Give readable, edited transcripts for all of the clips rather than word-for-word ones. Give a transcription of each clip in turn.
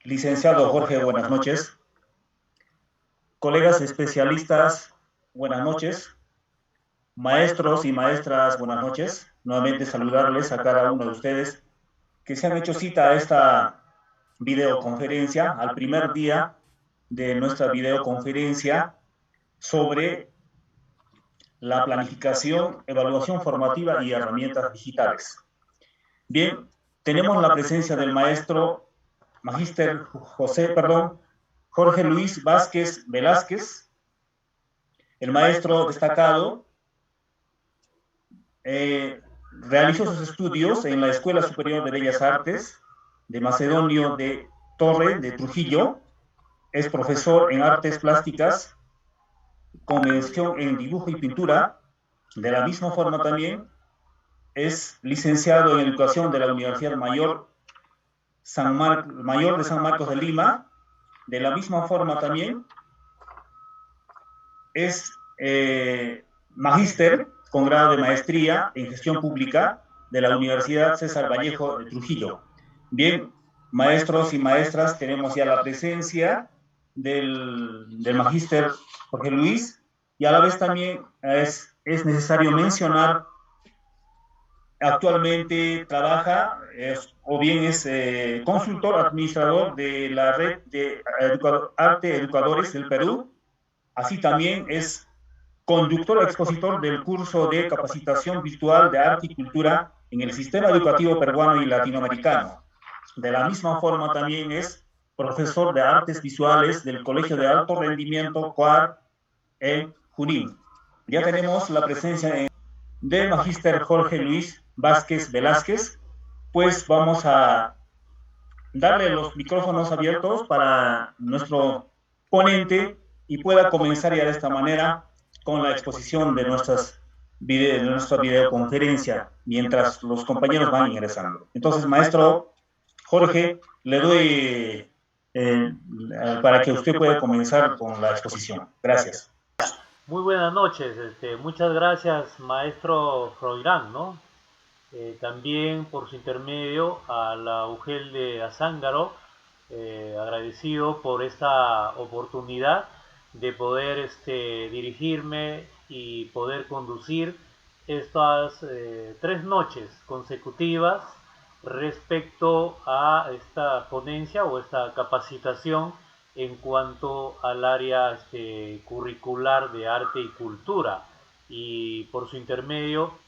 Licenciado Jorge, buenas noches. Colegas especialistas, buenas noches. Maestros y maestras, buenas noches. Nuevamente saludarles a cada uno de ustedes que se han hecho cita a esta videoconferencia, al primer día de nuestra videoconferencia sobre la planificación, evaluación formativa y herramientas digitales. Bien, tenemos la presencia del maestro Jorge Luis Vázquez Velázquez, el maestro destacado. Realizó sus estudios en la Escuela Superior de Bellas Artes de Macedonio de Torre de Trujillo. Es profesor en artes plásticas con mención en dibujo y pintura. De la misma forma también es licenciado en educación de la Universidad Mayor de San Marcos de Lima. De la misma forma también es magíster con grado de maestría en gestión pública de la Universidad César Vallejo de Trujillo. Bien, maestros y maestras, tenemos ya la presencia del magíster Jorge Luis, y a la vez también es necesario mencionar, actualmente trabaja o bien es consultor administrador de la red de arte educadores del Perú. Así también es conductor expositor del curso de capacitación virtual de arte y cultura en el sistema educativo peruano y latinoamericano. De la misma forma también es profesor de artes visuales del Colegio de Alto Rendimiento COAR en Junín. Ya tenemos la presencia del magíster Jorge Luis Vázquez Velázquez, pues vamos a darle los micrófonos abiertos para nuestro ponente y pueda comenzar ya de esta manera con la exposición de nuestra videoconferencia mientras los compañeros van ingresando. Entonces, maestro Jorge, le doy para que usted pueda comenzar con la exposición. Gracias. Muy buenas noches, muchas gracias maestro Froilán, ¿no? También por su intermedio a la UGEL de Azángaro, agradecido por esta oportunidad de poder dirigirme y poder conducir estas 3 noches consecutivas respecto a esta ponencia o esta capacitación en cuanto al área curricular de arte y cultura, y por su intermedio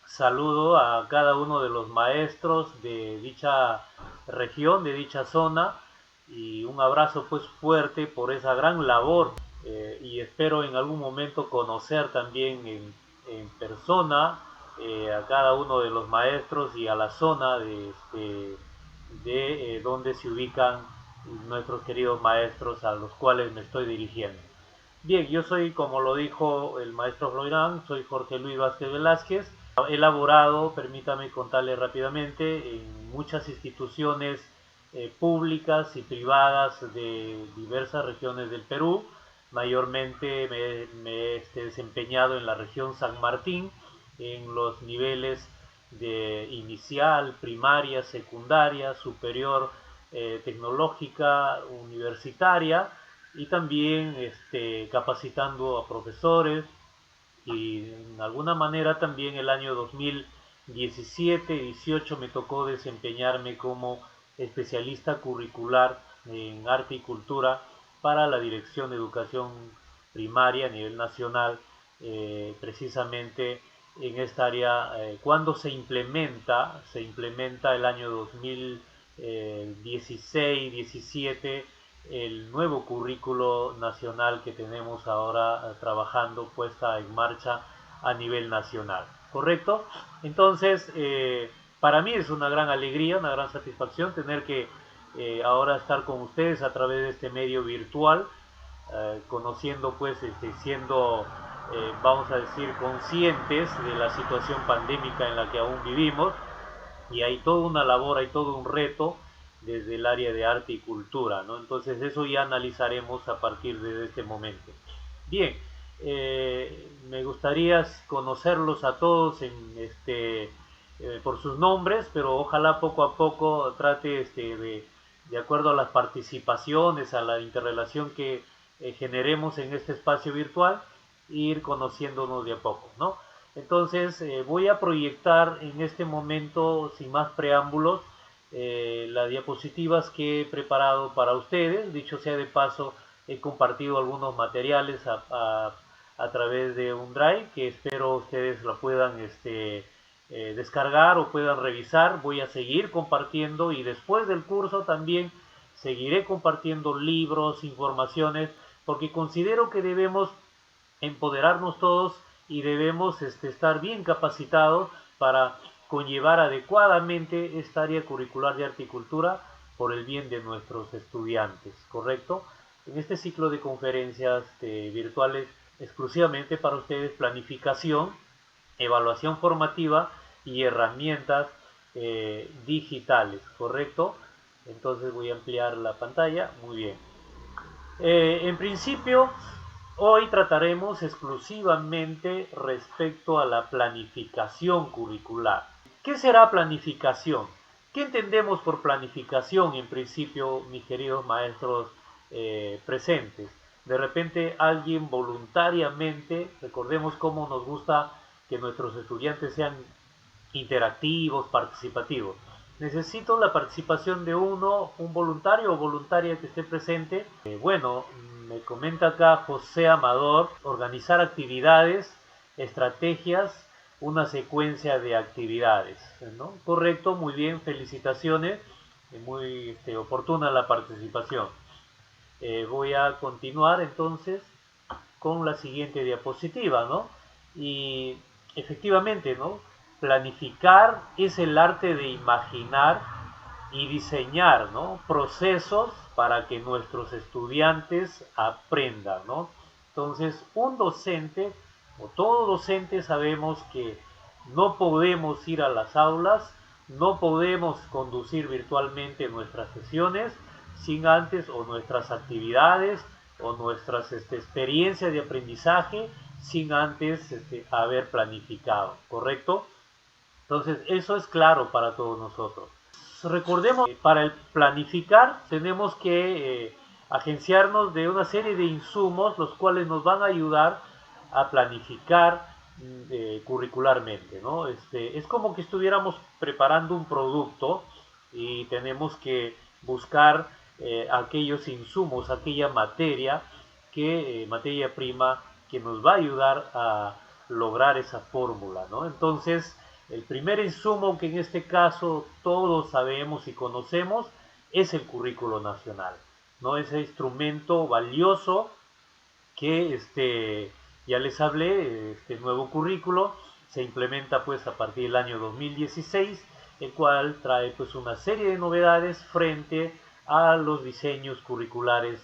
saludo a cada uno de los maestros de dicha región, de dicha zona, y un abrazo pues fuerte por esa gran labor, y espero en algún momento conocer también en persona a cada uno de los maestros y a la zona de donde se ubican nuestros queridos maestros a los cuales me estoy dirigiendo. Bien, yo soy, como lo dijo el maestro Floirán, soy Jorge Luis Vázquez Velázquez. He elaborado, permítame contarle rápidamente, en muchas instituciones públicas y privadas de diversas regiones del Perú. Mayormente me he desempeñado en la región San Martín, en los niveles de inicial, primaria, secundaria, superior, tecnológica, universitaria, y también capacitando a profesores, y en alguna manera también el año 2017-18 me tocó desempeñarme como especialista curricular en arte y cultura para la Dirección de Educación Primaria a nivel nacional, precisamente en esta área, cuando se implementa el año 2016-17 el nuevo currículo nacional que tenemos ahora trabajando, puesta en marcha a nivel nacional, ¿correcto? Entonces, para mí es una gran alegría, una gran satisfacción tener que ahora estar con ustedes a través de este medio virtual, conociendo pues, siendo, vamos a decir, conscientes de la situación pandémica en la que aún vivimos, y hay toda una labor, hay todo un reto desde el área de arte y cultura, ¿no? Entonces eso ya analizaremos a partir de este momento. Bien, me gustaría conocerlos a todos por sus nombres, pero ojalá poco a poco trate de acuerdo a las participaciones, a la interrelación que generemos en este espacio virtual, ir conociéndonos de a poco, ¿no? Entonces voy a proyectar en este momento, sin más preámbulos, las diapositivas que he preparado para ustedes. Dicho sea de paso, he compartido algunos materiales a través de un Drive que espero ustedes lo puedan descargar o puedan revisar. Voy a seguir compartiendo y después del curso también seguiré compartiendo libros, informaciones, porque considero que debemos empoderarnos todos y debemos estar bien capacitados para conllevar adecuadamente esta área curricular de arte y cultura por el bien de nuestros estudiantes, ¿correcto? En este ciclo de conferencias virtuales exclusivamente para ustedes, planificación, evaluación formativa y herramientas digitales, ¿correcto? Entonces voy a ampliar la pantalla, muy bien. En principio, hoy trataremos exclusivamente respecto a la planificación curricular. ¿Qué será planificación? ¿Qué entendemos por planificación en principio, mis queridos maestros presentes? De repente alguien voluntariamente, recordemos cómo nos gusta que nuestros estudiantes sean interactivos, participativos. Necesito la participación de un voluntario o voluntaria que esté presente. Bueno, me comenta acá José Amador, organizar actividades, estrategias, una secuencia de actividades, ¿no? Correcto, muy bien, felicitaciones, muy oportuna la participación. Voy a continuar entonces con la siguiente diapositiva, ¿no? Y efectivamente, ¿no? Planificar es el arte de imaginar y diseñar, ¿no? Procesos para que nuestros estudiantes aprendan, ¿no? Entonces, un docente o todo docente sabemos que no podemos ir a las aulas, no podemos conducir virtualmente nuestras sesiones sin antes o nuestras actividades o nuestras experiencias de aprendizaje sin antes haber planificado, ¿correcto? Entonces, eso es claro para todos nosotros. Recordemos que para el planificar tenemos que agenciarnos de una serie de insumos los cuales nos van a ayudar a planificar curricularmente, ¿no? Es como que estuviéramos preparando un producto y tenemos que buscar aquellos insumos, aquella materia materia prima que nos va a ayudar a lograr esa fórmula, ¿no? Entonces, el primer insumo que en este caso todos sabemos y conocemos es el currículo nacional, ¿no? Ese instrumento valioso que ya les hablé, este nuevo currículo se implementa pues a partir del año 2016, el cual trae pues una serie de novedades frente a los diseños curriculares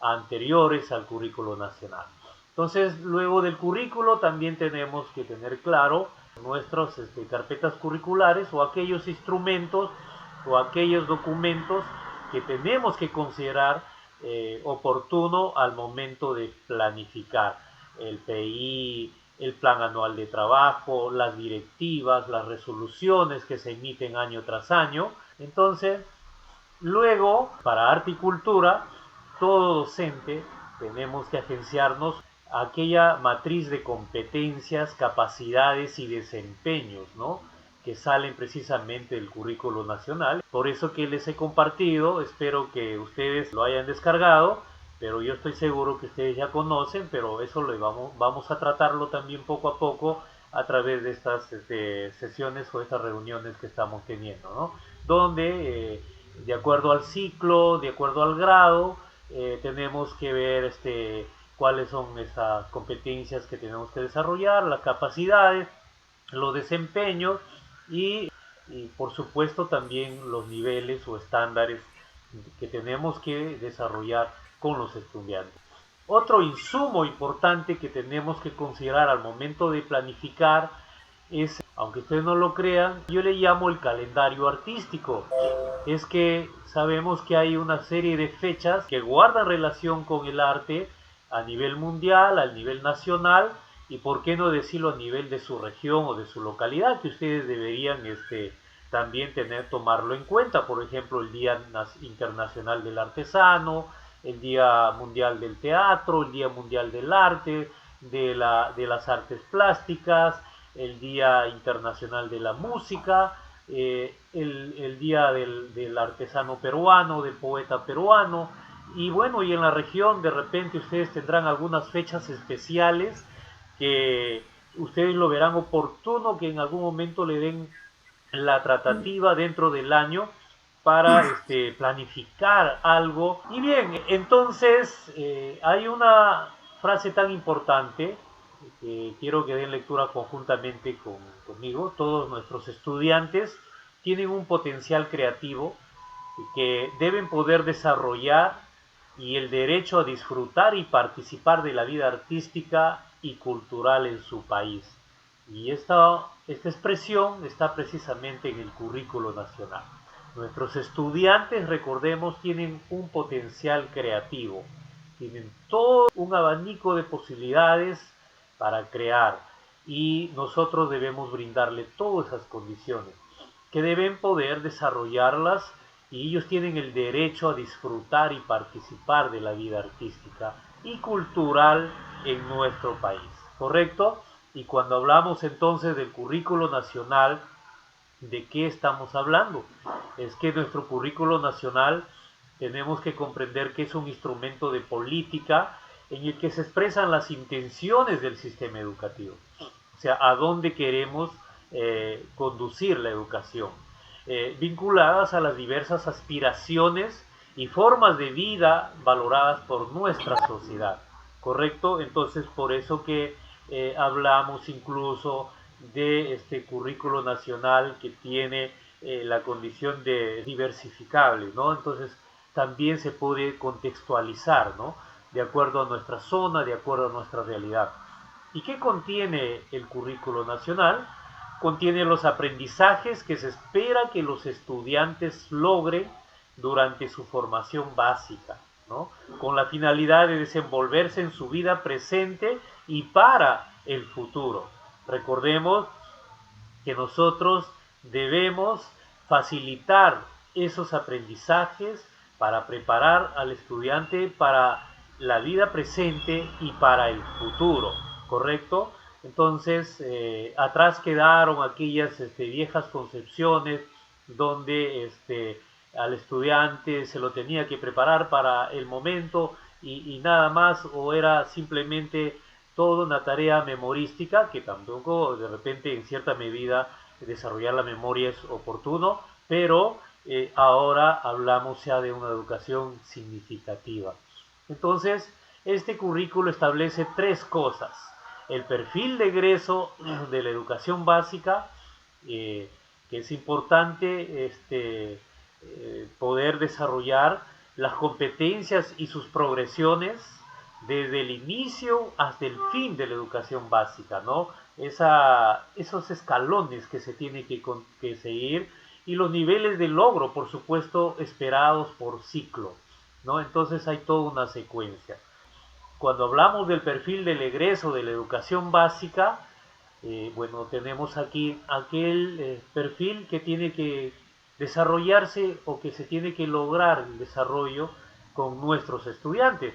anteriores al currículo nacional. Entonces, luego del currículo también tenemos que tener claro nuestras carpetas curriculares o aquellos instrumentos o aquellos documentos que tenemos que considerar oportuno al momento de planificar el PI, el plan anual de trabajo, las directivas, las resoluciones que se emiten año tras año. Entonces, luego, para arte y cultura, todo docente tenemos que agenciarnos a aquella matriz de competencias, capacidades y desempeños, ¿no? Que salen precisamente del currículo nacional. Por eso que les he compartido, espero que ustedes lo hayan descargado, pero yo estoy seguro que ustedes ya conocen, pero eso vamos a tratarlo también poco a poco a través de estas sesiones o estas reuniones que estamos teniendo, ¿no? Donde de acuerdo al ciclo, de acuerdo al grado, tenemos que ver cuáles son esas competencias que tenemos que desarrollar, las capacidades, los desempeños y por supuesto también los niveles o estándares que tenemos que desarrollar con los estudiantes. Otro insumo importante que tenemos que considerar al momento de planificar es, aunque ustedes no lo crean, yo le llamo el calendario artístico. Es que sabemos que hay una serie de fechas que guardan relación con el arte a nivel mundial, a nivel nacional y por qué no decirlo a nivel de su región o de su localidad, que ustedes deberían también tomarlo en cuenta. Por ejemplo, el Día Internacional del Artesano, el Día Mundial del Teatro, el Día Mundial del Arte, de las artes plásticas, el Día Internacional de la Música, el Día del Artesano peruano, del poeta peruano. Y bueno, y en la región de repente ustedes tendrán algunas fechas especiales que ustedes lo verán oportuno que en algún momento le den la tratativa dentro del año para planificar algo. Y bien, entonces hay una frase tan importante que quiero que den lectura conjuntamente conmigo. Todos nuestros estudiantes tienen un potencial creativo que deben poder desarrollar y el derecho a disfrutar y participar de la vida artística y cultural en su país. Y esta expresión está precisamente en el currículo nacional. Nuestros estudiantes, recordemos, tienen un potencial creativo, tienen todo un abanico de posibilidades para crear y nosotros debemos brindarle todas esas condiciones que deben poder desarrollarlas y ellos tienen el derecho a disfrutar y participar de la vida artística y cultural en nuestro país, ¿correcto? Y cuando hablamos entonces del currículo nacional, ¿de qué estamos hablando? Es que nuestro currículo nacional tenemos que comprender que es un instrumento de política en el que se expresan las intenciones del sistema educativo, o sea, a dónde queremos conducir la educación, vinculadas a las diversas aspiraciones y formas de vida valoradas por nuestra sociedad, ¿correcto? Entonces, por eso que hablamos incluso de este currículo nacional que tiene la condición de diversificable, ¿no? Entonces, también se puede contextualizar, ¿no? De acuerdo a nuestra zona, de acuerdo a nuestra realidad. ¿Y qué contiene el currículo nacional? Contiene los aprendizajes que se espera que los estudiantes logren durante su formación básica, ¿no? Con la finalidad de desenvolverse en su vida presente y para el futuro. Recordemos que nosotros debemos facilitar esos aprendizajes para preparar al estudiante para la vida presente y para el futuro, ¿correcto? Entonces, atrás quedaron aquellas viejas concepciones donde al estudiante se lo tenía que preparar para el momento y nada más, o era simplemente toda una tarea memorística, que tampoco de repente en cierta medida desarrollar la memoria es oportuno, pero ahora hablamos ya de una educación significativa. Entonces, este currículo establece tres cosas: el perfil de egreso de la educación básica, que es importante poder desarrollar las competencias y sus progresiones desde el inicio hasta el fin de la educación básica, ¿no? Esos escalones que se tiene que seguir y los niveles de logro, por supuesto, esperados por ciclo, ¿no? Entonces hay toda una secuencia. Cuando hablamos del perfil del egreso de la educación básica, bueno, tenemos aquí aquel perfil que tiene que desarrollarse o que se tiene que lograr el desarrollo con nuestros estudiantes.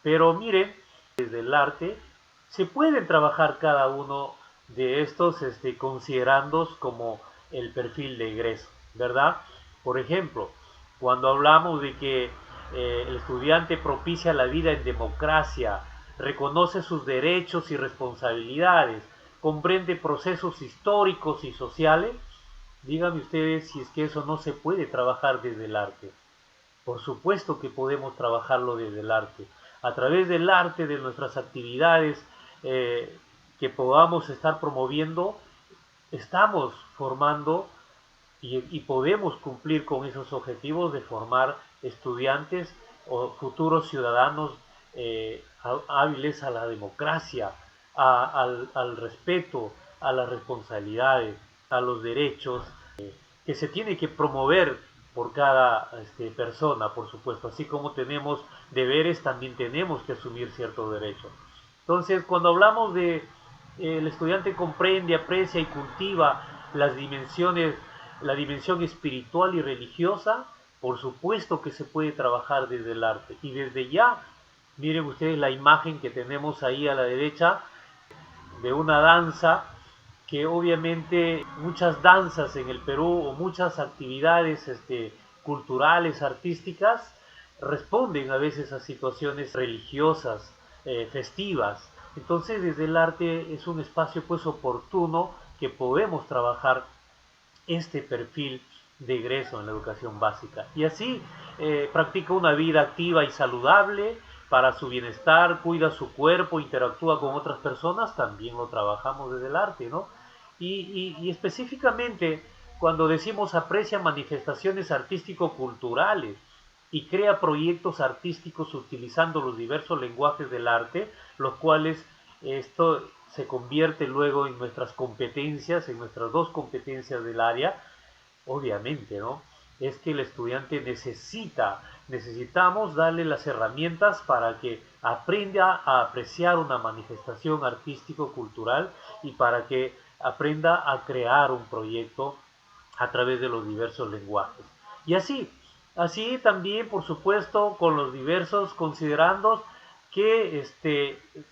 Pero miren, desde el arte se pueden trabajar cada uno de estos considerandos como el perfil de egreso, ¿verdad? Por ejemplo, cuando hablamos de que el estudiante propicia la vida en democracia, reconoce sus derechos y responsabilidades, comprende procesos históricos y sociales, díganme ustedes si es que eso no se puede trabajar desde el arte. Por supuesto que podemos trabajarlo desde el arte. A través del arte, de nuestras actividades que podamos estar promoviendo, estamos formando y podemos cumplir con esos objetivos de formar estudiantes o futuros ciudadanos hábiles a la democracia, al respeto, a las responsabilidades, a los derechos que se tiene que promover por cada persona, por supuesto. Así como tenemos deberes, también tenemos que asumir ciertos derechos. Entonces, cuando hablamos de el estudiante comprende, aprecia y cultiva las dimensiones la dimensión espiritual y religiosa, por supuesto que se puede trabajar desde el arte. Y desde ya, miren ustedes la imagen que tenemos ahí a la derecha de una danza que obviamente muchas danzas en el Perú o muchas actividades culturales, artísticas, responden a veces a situaciones religiosas, festivas. Entonces desde el arte es un espacio pues oportuno que podemos trabajar este perfil de egreso en la educación básica. Y así practica una vida activa y saludable para su bienestar, cuida su cuerpo, interactúa con otras personas, también lo trabajamos desde el arte, ¿no? Y específicamente cuando decimos aprecia manifestaciones artístico-culturales y crea proyectos artísticos utilizando los diversos lenguajes del arte, los cuales esto se convierte luego en nuestras competencias, en nuestras dos competencias del área, obviamente, ¿no? Es que el estudiante necesitamos darle las herramientas para que aprenda a apreciar una manifestación artístico-cultural y para que aprenda a crear un proyecto a través de los diversos lenguajes. Y así también, por supuesto, con los diversos considerandos que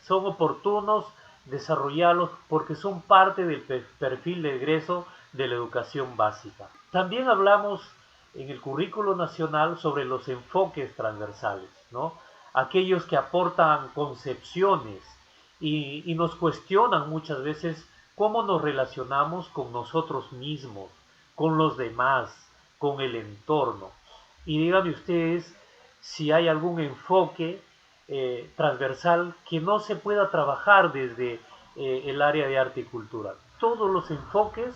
son oportunos desarrollarlos porque son parte del perfil de egreso de la educación básica. También hablamos en el currículo nacional sobre los enfoques transversales, ¿no? Aquellos que aportan concepciones y nos cuestionan muchas veces cómo nos relacionamos con nosotros mismos, con los demás, con el entorno. Y díganme ustedes si hay algún enfoque transversal que no se pueda trabajar desde el área de arte y cultura. Todos los enfoques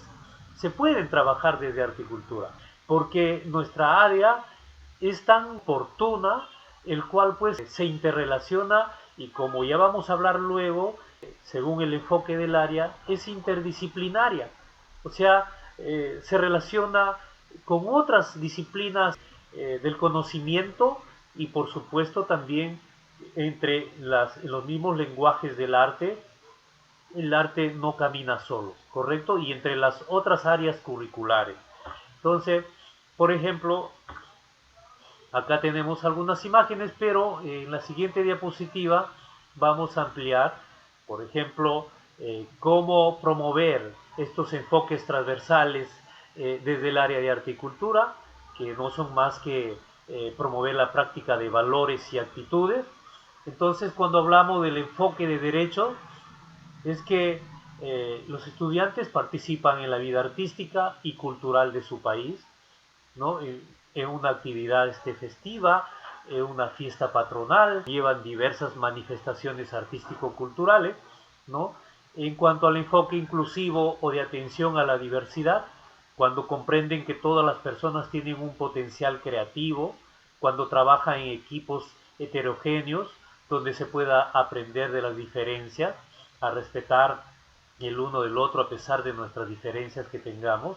se pueden trabajar desde arte y cultura, porque nuestra área es tan oportuna, el cual pues se interrelaciona y como ya vamos a hablar luego, según el enfoque del área, es interdisciplinaria. O sea, se relaciona con otras disciplinas del conocimiento y por supuesto también entre los mismos lenguajes del arte. El arte no camina solo, ¿correcto? Y entre las otras áreas curriculares. Entonces, por ejemplo, acá tenemos algunas imágenes, pero en la siguiente diapositiva vamos a ampliar, por ejemplo, cómo promover estos enfoques transversales desde el área de arte y cultura, que no son más que promover la práctica de valores y actitudes. Entonces, cuando hablamos del enfoque de derecho, es que los estudiantes participan en la vida artística y cultural de su país, ¿no? En una actividad festiva, en una fiesta patronal, llevan diversas manifestaciones artístico-culturales, ¿no? En cuanto al enfoque inclusivo o de atención a la diversidad, cuando comprenden que todas las personas tienen un potencial creativo, cuando trabajan en equipos heterogéneos, donde se pueda aprender de las diferencias, a respetar el uno del otro a pesar de nuestras diferencias que tengamos.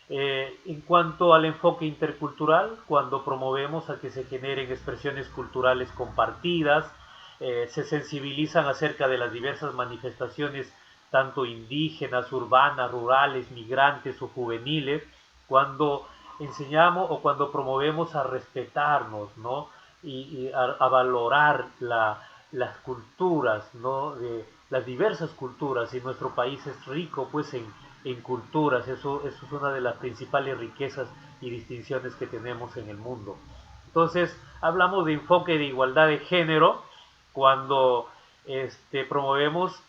En cuanto al enfoque intercultural, cuando promovemos a que se generen expresiones culturales compartidas, se sensibilizan acerca de las diversas manifestaciones, tanto indígenas, urbanas, rurales, migrantes o juveniles, cuando enseñamos o cuando promovemos a respetarnos, ¿no? Y a valorar las culturas, ¿no? De las diversas culturas, y nuestro país es rico pues en culturas, eso es una de las principales riquezas y distinciones que tenemos en el mundo. Entonces, hablamos de enfoque de igualdad de género cuando promovemos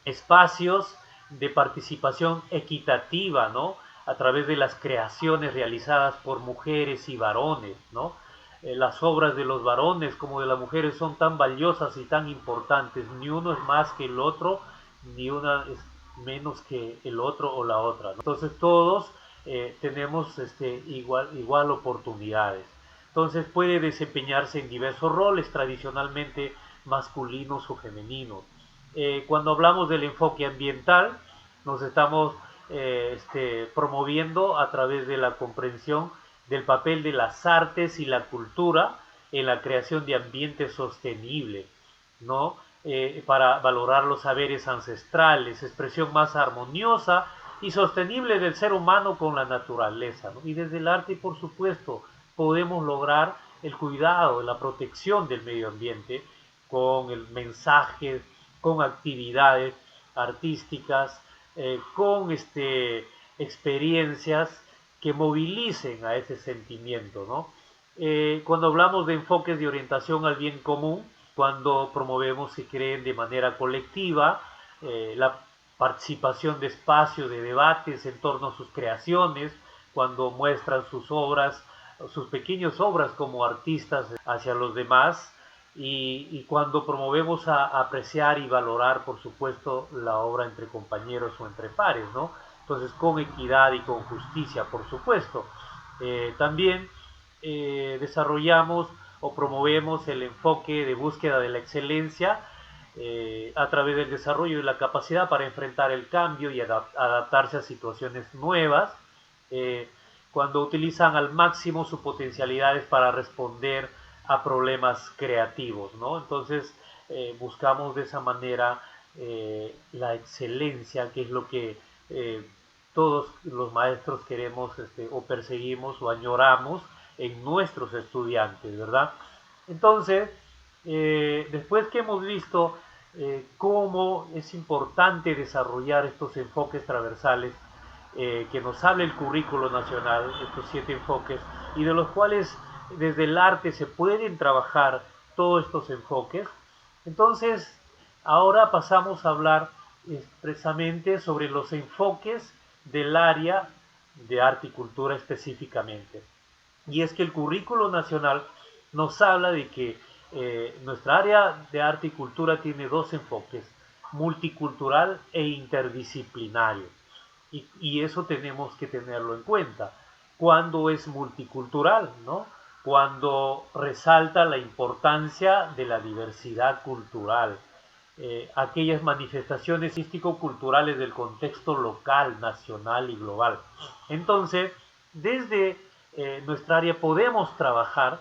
espacios de participación equitativa, ¿no? A través de las creaciones realizadas por mujeres y varones, ¿no? Las obras de los varones como de las mujeres son tan valiosas y tan importantes, ni uno es más que el otro, ni una es menos que el otro o la otra, ¿no? Entonces todos tenemos igual oportunidades. Entonces puede desempeñarse en diversos roles, tradicionalmente masculinos o femeninos. Cuando hablamos del enfoque ambiental, nos estamos promoviendo a través de la comprensión del papel de las artes y la cultura en la creación de ambientes sostenibles, ¿no? Para valorar los saberes ancestrales, expresión más armoniosa y sostenible del ser humano con la naturaleza, ¿no? Y desde el arte, por supuesto, podemos lograr el cuidado, la protección del medio ambiente con el mensaje, con actividades artísticas, con experiencias que movilicen a ese sentimiento, ¿no? Cuando hablamos de enfoques de orientación al bien común, cuando promovemos que creen de manera colectiva, la participación de espacios de debates en torno a sus creaciones, cuando muestran sus obras, sus pequeñas obras como artistas hacia los demás, y cuando promovemos a apreciar y valorar, por supuesto, la obra entre compañeros o entre pares, ¿no? Entonces, con equidad y con justicia, por supuesto. También desarrollamos o promovemos el enfoque de búsqueda de la excelencia a través del desarrollo de la capacidad para enfrentar el cambio y adaptarse a situaciones nuevas, eh, cuando utilizan al máximo sus potencialidades para responder a problemas creativos, ¿no? Entonces buscamos de esa manera la excelencia, que es lo que todos los maestros queremos o perseguimos o añoramos en nuestros estudiantes, ¿verdad? Entonces, después que hemos visto cómo es importante desarrollar estos enfoques transversales que nos habla el currículo nacional, estos 7 enfoques, y de los cuales desde el arte se pueden trabajar todos estos enfoques, entonces ahora pasamos a hablar expresamente sobre los enfoques del área de arte y cultura específicamente. Y es que el currículo nacional nos habla de que nuestra área de arte y cultura tiene 2 enfoques, multicultural e interdisciplinario. Y eso tenemos que tenerlo en cuenta. Cuando es multicultural, ¿no? Cuando resalta la importancia de la diversidad cultural, aquellas manifestaciones artístico-culturales del contexto local, nacional y global. Entonces, desde nuestra área podemos trabajar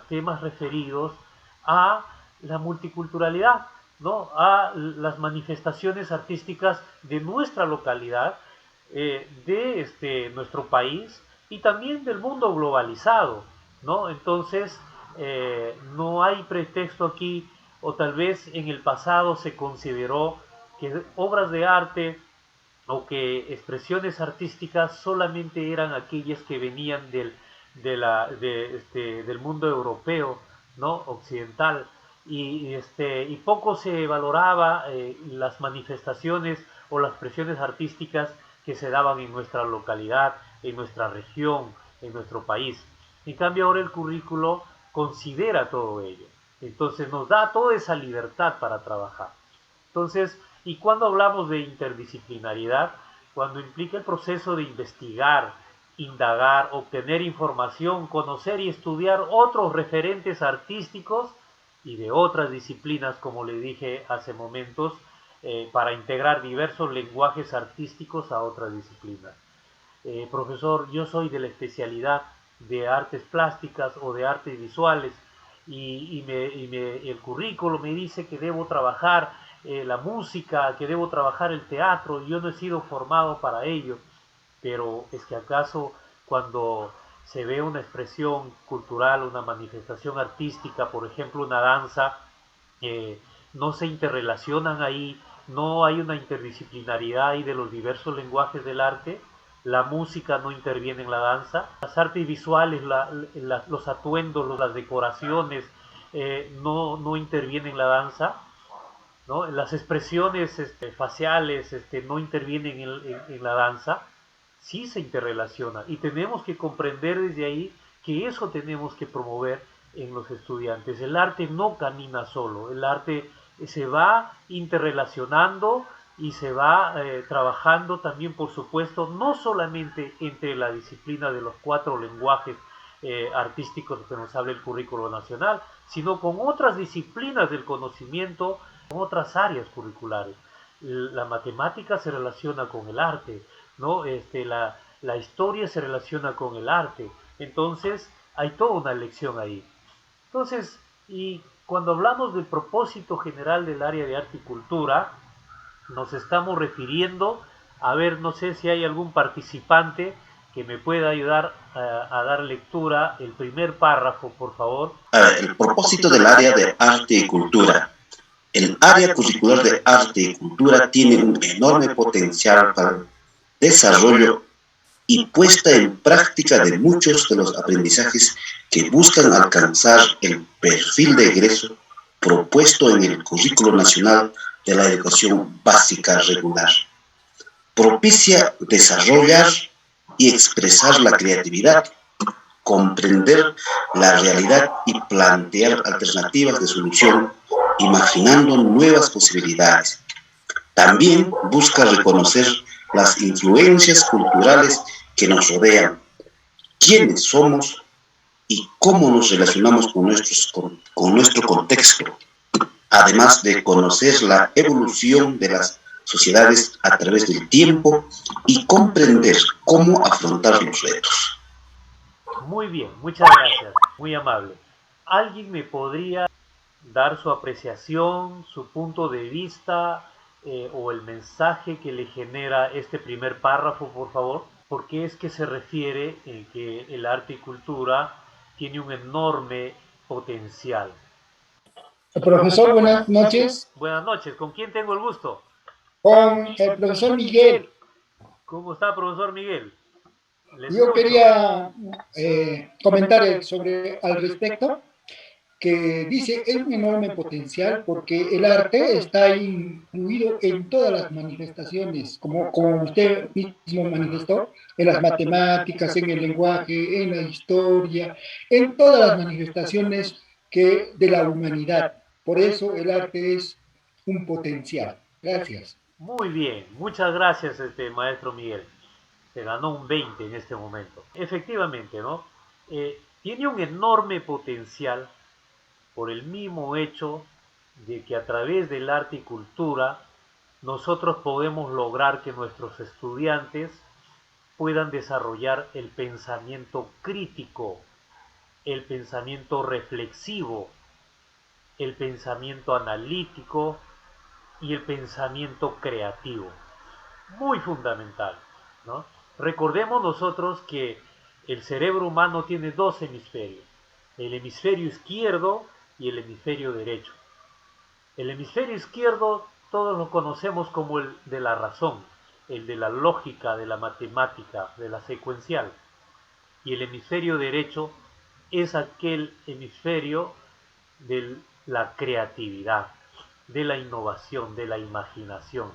temas referidos a la multiculturalidad, ¿no? A las manifestaciones artísticas de nuestra localidad, de nuestro país y también del mundo globalizado, ¿no? Entonces, no hay pretexto aquí, o tal vez en el pasado se consideró que obras de arte o que expresiones artísticas solamente eran aquellas que venían del mundo europeo, ¿no? Occidental, y poco se valoraba las manifestaciones o las expresiones artísticas que se daban en nuestra localidad, en nuestra región, en nuestro país. En cambio ahora el currículo considera todo ello, entonces nos da toda esa libertad para trabajar. Entonces, y cuando hablamos de interdisciplinariedad, cuando implica el proceso de investigar, indagar, obtener información, conocer y estudiar otros referentes artísticos y de otras disciplinas, como le dije hace momentos, para integrar diversos lenguajes artísticos a otras disciplinas. Profesor, yo soy de la especialidad de artes plásticas o de artes visuales y el currículo me dice que debo trabajar la música, que debo trabajar el teatro, y yo no he sido formado para ello, pero es que acaso cuando se ve una expresión cultural, una manifestación artística, por ejemplo una danza, no se interrelacionan ahí, no hay una interdisciplinaridad ahí de los diversos lenguajes del arte, la música no interviene en la danza, las artes visuales, los atuendos, las decoraciones no intervienen en la danza, ¿no? Las expresiones faciales no intervienen en la danza, sí se interrelaciona y tenemos que comprender desde ahí que eso tenemos que promover en los estudiantes. El arte no camina solo, el arte se va interrelacionando y se va trabajando también, por supuesto, no solamente entre la disciplina de los 4 lenguajes artísticos que nos habla el currículo nacional, sino con otras disciplinas del conocimiento, con otras áreas curriculares. La matemática se relaciona con el arte, ¿no? La historia se relaciona con el arte, entonces hay toda una lección ahí. Entonces, y cuando hablamos del propósito general del área de arte y cultura, nos estamos refiriendo A ver, no sé si hay algún participante que me pueda ayudar a dar lectura el primer párrafo, por favor. El propósito del área de arte y cultura. El área curricular de arte y cultura tiene un enorme potencial para el desarrollo y puesta en práctica de muchos de los aprendizajes que buscan alcanzar el perfil de egreso propuesto en el Currículo Nacional de la Educación Básica Regular. Propicia desarrollar y expresar la creatividad, comprender la realidad y plantear alternativas de solución, imaginando nuevas posibilidades. También busca reconocer las influencias culturales que nos rodean, quiénes somos y cómo nos relacionamos con nuestro contexto, además de conocer la evolución de las sociedades a través del tiempo y comprender cómo afrontar los retos. Muy bien, muchas gracias, muy amable. ¿Alguien me podría dar su apreciación, su punto de vista o el mensaje que le genera este primer párrafo, por favor? ¿Por qué es que se refiere en que el arte y cultura tiene un enorme potencial? Profesor, buenas noches. Buenas noches, ¿con quién tengo el gusto? Con el profesor Miguel. ¿Cómo está, profesor Miguel? Le Yo escucho. quería comentar sobre al respecto, que dice es un enorme potencial porque el arte está incluido en todas las manifestaciones, como usted mismo manifestó, en las matemáticas, en el lenguaje, en la historia, en todas las manifestaciones de la humanidad. Por eso el arte es un potencial. Gracias. Muy bien, muchas gracias, maestro Miguel. Se ganó un 20 en este momento. Efectivamente, ¿no? Tiene un enorme potencial por el mismo hecho de que a través del arte y cultura nosotros podemos lograr que nuestros estudiantes puedan desarrollar el pensamiento crítico, el pensamiento reflexivo, el pensamiento analítico y el pensamiento creativo. Muy fundamental, ¿no? Recordemos nosotros que el cerebro humano tiene dos hemisferios, el hemisferio izquierdo y el hemisferio derecho. El hemisferio izquierdo todos lo conocemos como el de la razón, el de la lógica, de la matemática, de la secuencial. Y el hemisferio derecho es aquel hemisferio de la creatividad, de la innovación, de la imaginación,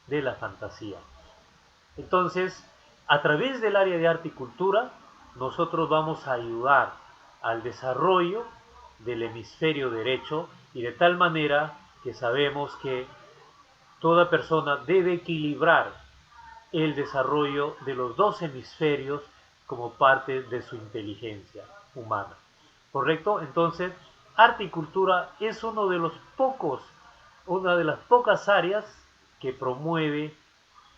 de la fantasía. Entonces, a través del área de arte y cultura, nosotros vamos a ayudar al desarrollo del hemisferio derecho y de tal manera que sabemos que toda persona debe equilibrar el desarrollo de los dos hemisferios como parte de su inteligencia humana. ¿Correcto? Entonces, arte y cultura es una de las pocas áreas que promueve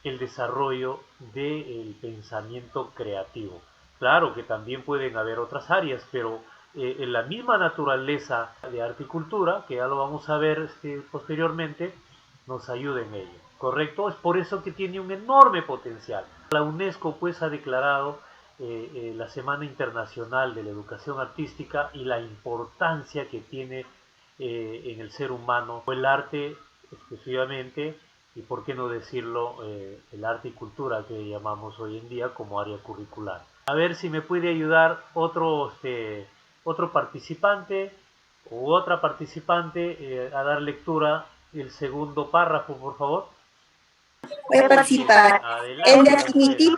el desarrollo del pensamiento creativo. Claro que también pueden haber otras áreas, pero en la misma naturaleza de arte y cultura, que ya lo vamos a ver posteriormente, nos ayuda en ello. ¿Correcto? Es por eso que tiene un enorme potencial. La UNESCO pues ha declarado la Semana Internacional de la Educación Artística y la importancia que tiene en el ser humano el arte exclusivamente y por qué no decirlo el arte y cultura que llamamos hoy en día como área curricular. A ver si me puede ayudar otro participante u otra participante a dar lectura el segundo párrafo, por favor. Voy a participar. En definitiva,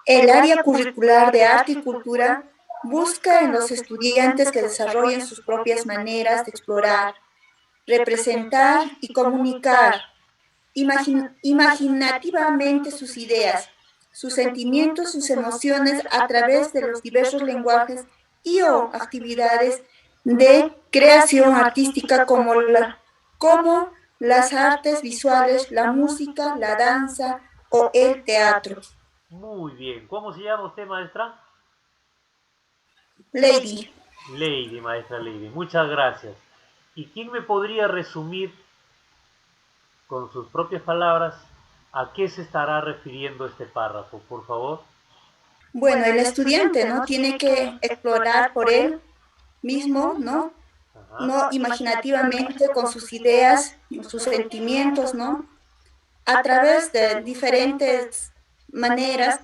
el área curricular de arte y cultura busca en los estudiantes que desarrollen sus propias maneras de explorar, representar y comunicar imaginativamente sus ideas, sus sentimientos, sus emociones a través de los diversos lenguajes y o actividades de creación artística como las artes visuales, la música, la danza o el teatro. Muy bien. ¿Cómo se llama usted, maestra? Lady. Lady, maestra Lady. Muchas gracias. ¿Y quién me podría resumir con sus propias palabras ¿A qué se estará refiriendo este párrafo, por favor? Bueno, el estudiante, ¿no? Tiene que explorar por él mismo, ¿no? Ajá. No imaginativamente con sus ideas, sus sentimientos, ¿no? A través de diferentes maneras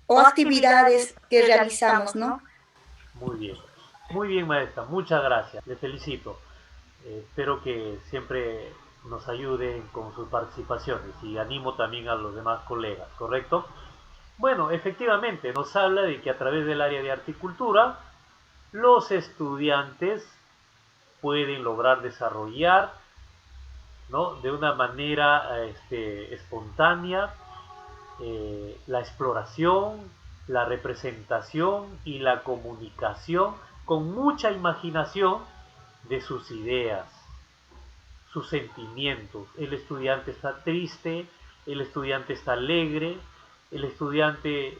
o actividades que realizamos, ¿no? Muy bien maestra, muchas gracias, le felicito. Espero que siempre nos ayuden con sus participaciones y animo también a los demás colegas, ¿correcto? Bueno, efectivamente, nos habla de que a través del área de articultura, los estudiantes pueden lograr desarrollar, ¿no?, de una manera espontánea la exploración, la representación y la comunicación con mucha imaginación de sus ideas, sus sentimientos. El estudiante está triste, el estudiante está alegre, el estudiante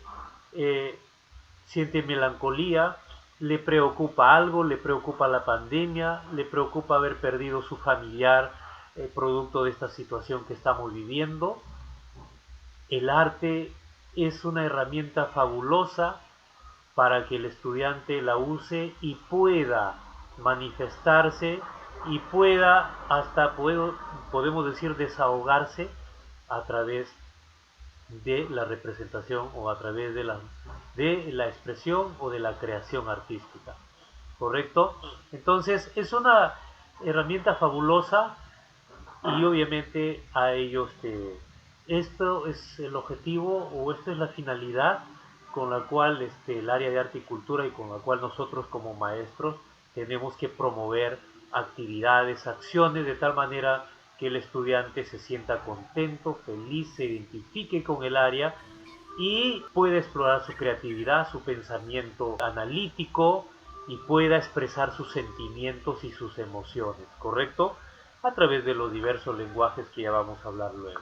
siente melancolía, le preocupa algo, le preocupa la pandemia, le preocupa haber perdido su familiar producto de esta situación que estamos viviendo. El arte es una herramienta fabulosa para que el estudiante la use y pueda manifestarse y pueda hasta podemos decir desahogarse a través de la representación o a través de la expresión o de la creación artística. ¿Correcto? Entonces es una herramienta fabulosa y obviamente a ellos esto es el objetivo o esta es la finalidad con la cual el área de arte y cultura y con la cual nosotros como maestros tenemos que promover actividades, acciones de tal manera que el estudiante se sienta contento, feliz, se identifique con el área y pueda explorar su creatividad, su pensamiento analítico y pueda expresar sus sentimientos y sus emociones, ¿correcto? A través de los diversos lenguajes que ya vamos a hablar luego.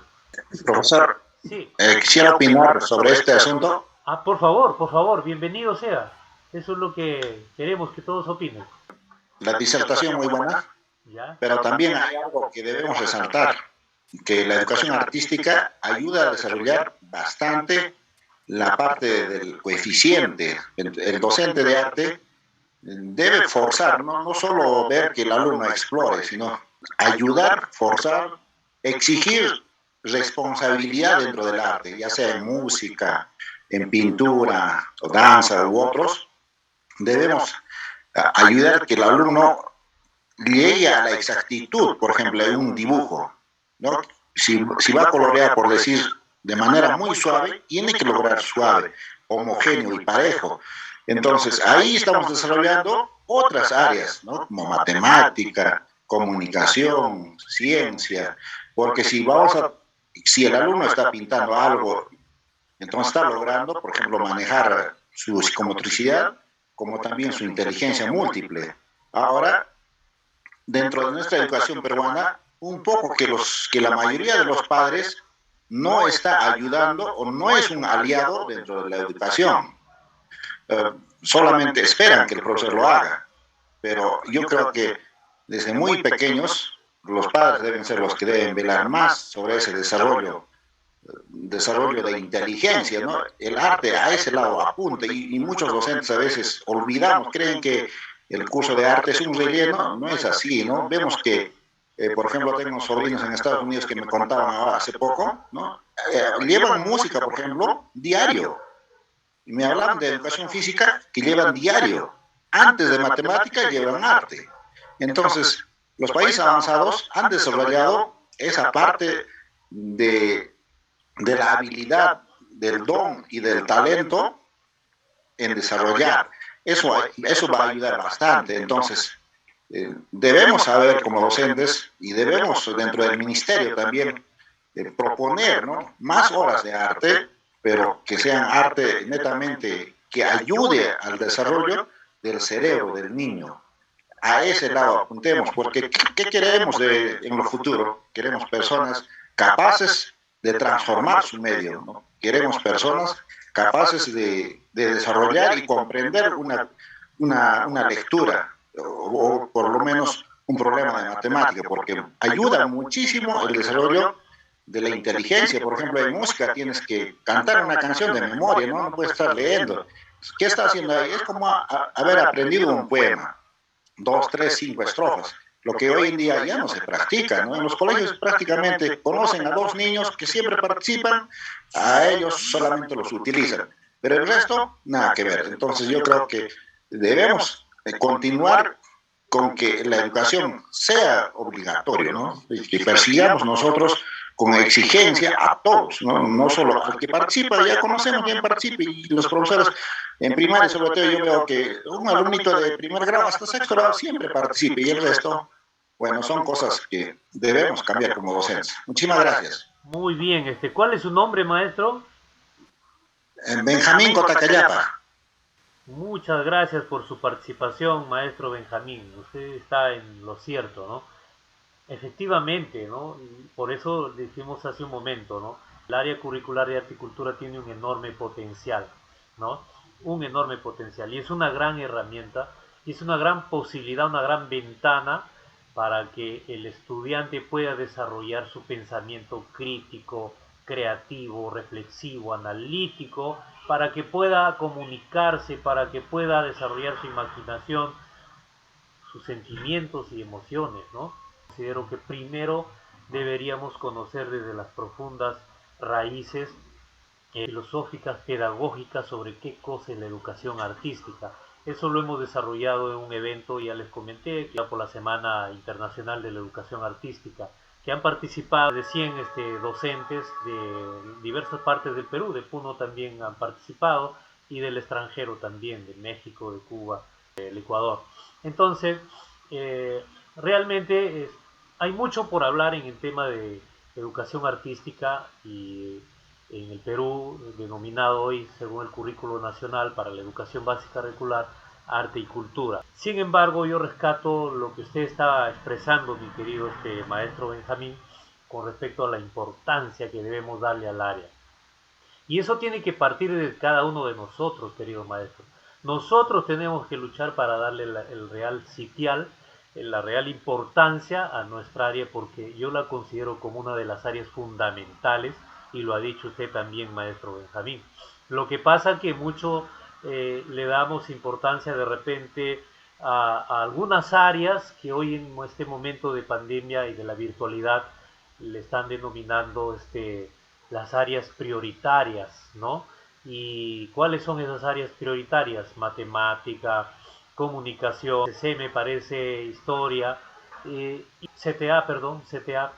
Profesor, Sí. Quisiera opinar sobre este asunto. Ah, por favor, bienvenido sea. Eso es lo que queremos que todos opinen. La disertación muy buena, ¿Ya? pero también hay algo que debemos resaltar, que la educación artística ayuda a desarrollar bastante la parte del coeficiente. El docente de arte debe forzar, no solo ver que el alumno explore, sino ayudar, forzar, exigir responsabilidad dentro del arte, ya sea en música, en pintura, o danza u otros. Debemos ayudar que el alumno llegue a la exactitud, por ejemplo, en un dibujo, ¿no? Si va a colorear, por decir, de manera muy suave, tiene que lograr suave, homogéneo y parejo. Entonces, ahí estamos desarrollando otras áreas, ¿no? Como matemática, comunicación, ciencia, porque si el alumno está pintando algo, entonces está logrando, por ejemplo, manejar su psicomotricidad, como también su inteligencia múltiple. Ahora, dentro de nuestra educación peruana, un poco que la mayoría de los padres no está ayudando o no es un aliado dentro de la educación. Solamente esperan que el profesor lo haga, pero yo creo que desde muy pequeños los padres deben ser los que deben velar más sobre ese desarrollo de inteligencia, ¿no? El arte a ese lado apunta y muchos docentes a veces olvidamos, creen que el curso de arte es un relleno, no es así, ¿no? Vemos que, por ejemplo, tengo sobrinos en Estados Unidos que me contaban ahora hace poco, ¿no? Llevan música, por ejemplo, diario. Y me hablaban de educación física que llevan diario. Antes de matemática llevan arte. Entonces, los países avanzados han desarrollado esa parte de la habilidad, del don y del talento en desarrollar. Eso va a ayudar bastante. Entonces, debemos saber como docentes y debemos dentro del ministerio también proponer, ¿no?, más horas de arte, pero que sean arte netamente que ayude al desarrollo del cerebro del niño. A ese lado apuntemos, porque ¿qué queremos en lo futuro? Queremos personas capaces de transformar su medio, ¿no? Queremos personas capaces de desarrollar y comprender una lectura, o por lo menos un problema de matemática, porque ayuda muchísimo el desarrollo de la inteligencia. Por ejemplo, en música tienes que cantar una canción de memoria, ¿no? No puedes estar leyendo. ¿Qué está haciendo ahí? Es como haber aprendido un poema, 2, 3, 5 estrofas. Lo que hoy en día ya no se practica, ¿no? En los colegios prácticamente conocen a 2 niños que siempre participan, a ellos solamente los utilizan, pero el resto, nada que ver. Entonces yo creo que debemos continuar con que la educación sea obligatoria, ¿no? Y que persigamos nosotros con exigencia a todos, ¿no? No solo al que participa, ya conocemos quién participa, y los profesores en primaria, sobre todo, yo veo que un alumnito de primer grado hasta sexto grado siempre participa, y el resto, bueno, son cosas que debemos cambiar como docentes. Muchísimas gracias. Muy bien, ¿cuál es su nombre, maestro? Benjamín Cotacayapa. Muchas gracias por su participación, maestro Benjamín. Usted está en lo cierto, ¿no? Efectivamente, ¿no? Y por eso dijimos hace un momento, ¿no? El área curricular de arte y cultura tiene un enorme potencial, ¿no? Un enorme potencial. Y es una gran herramienta, y es una gran posibilidad, una gran ventana para que el estudiante pueda desarrollar su pensamiento crítico, creativo, reflexivo, analítico, para que pueda comunicarse, para que pueda desarrollar su imaginación, sus sentimientos y emociones, ¿no? Considero que primero deberíamos conocer desde las profundas raíces filosóficas, pedagógicas sobre qué cosa es la educación artística. Eso lo hemos desarrollado en un evento, ya les comenté, ya por la Semana Internacional de la Educación Artística, que han participado de 100 docentes de diversas partes del Perú, de Puno también han participado, y del extranjero también, de México, de Cuba, del Ecuador. Entonces, realmente hay mucho por hablar en el tema de educación artística y en el Perú, denominado hoy, según el Currículo Nacional para la Educación Básica Regular, Arte y Cultura. Sin embargo, yo rescato lo que usted está expresando, mi querido maestro Benjamín, con respecto a la importancia que debemos darle al área. Y eso tiene que partir de cada uno de nosotros, querido maestro. Nosotros tenemos que luchar para darle el real sitial, la real importancia a nuestra área, porque yo la considero como una de las áreas fundamentales, y lo ha dicho usted también, maestro Benjamín. Lo que pasa es que mucho le damos importancia de repente a algunas áreas que hoy en este momento de pandemia y de la virtualidad le están denominando las áreas prioritarias, ¿no? ¿Y cuáles son esas áreas prioritarias? Matemática, comunicación, CC me parece, historia, CTA, perdón, CTA.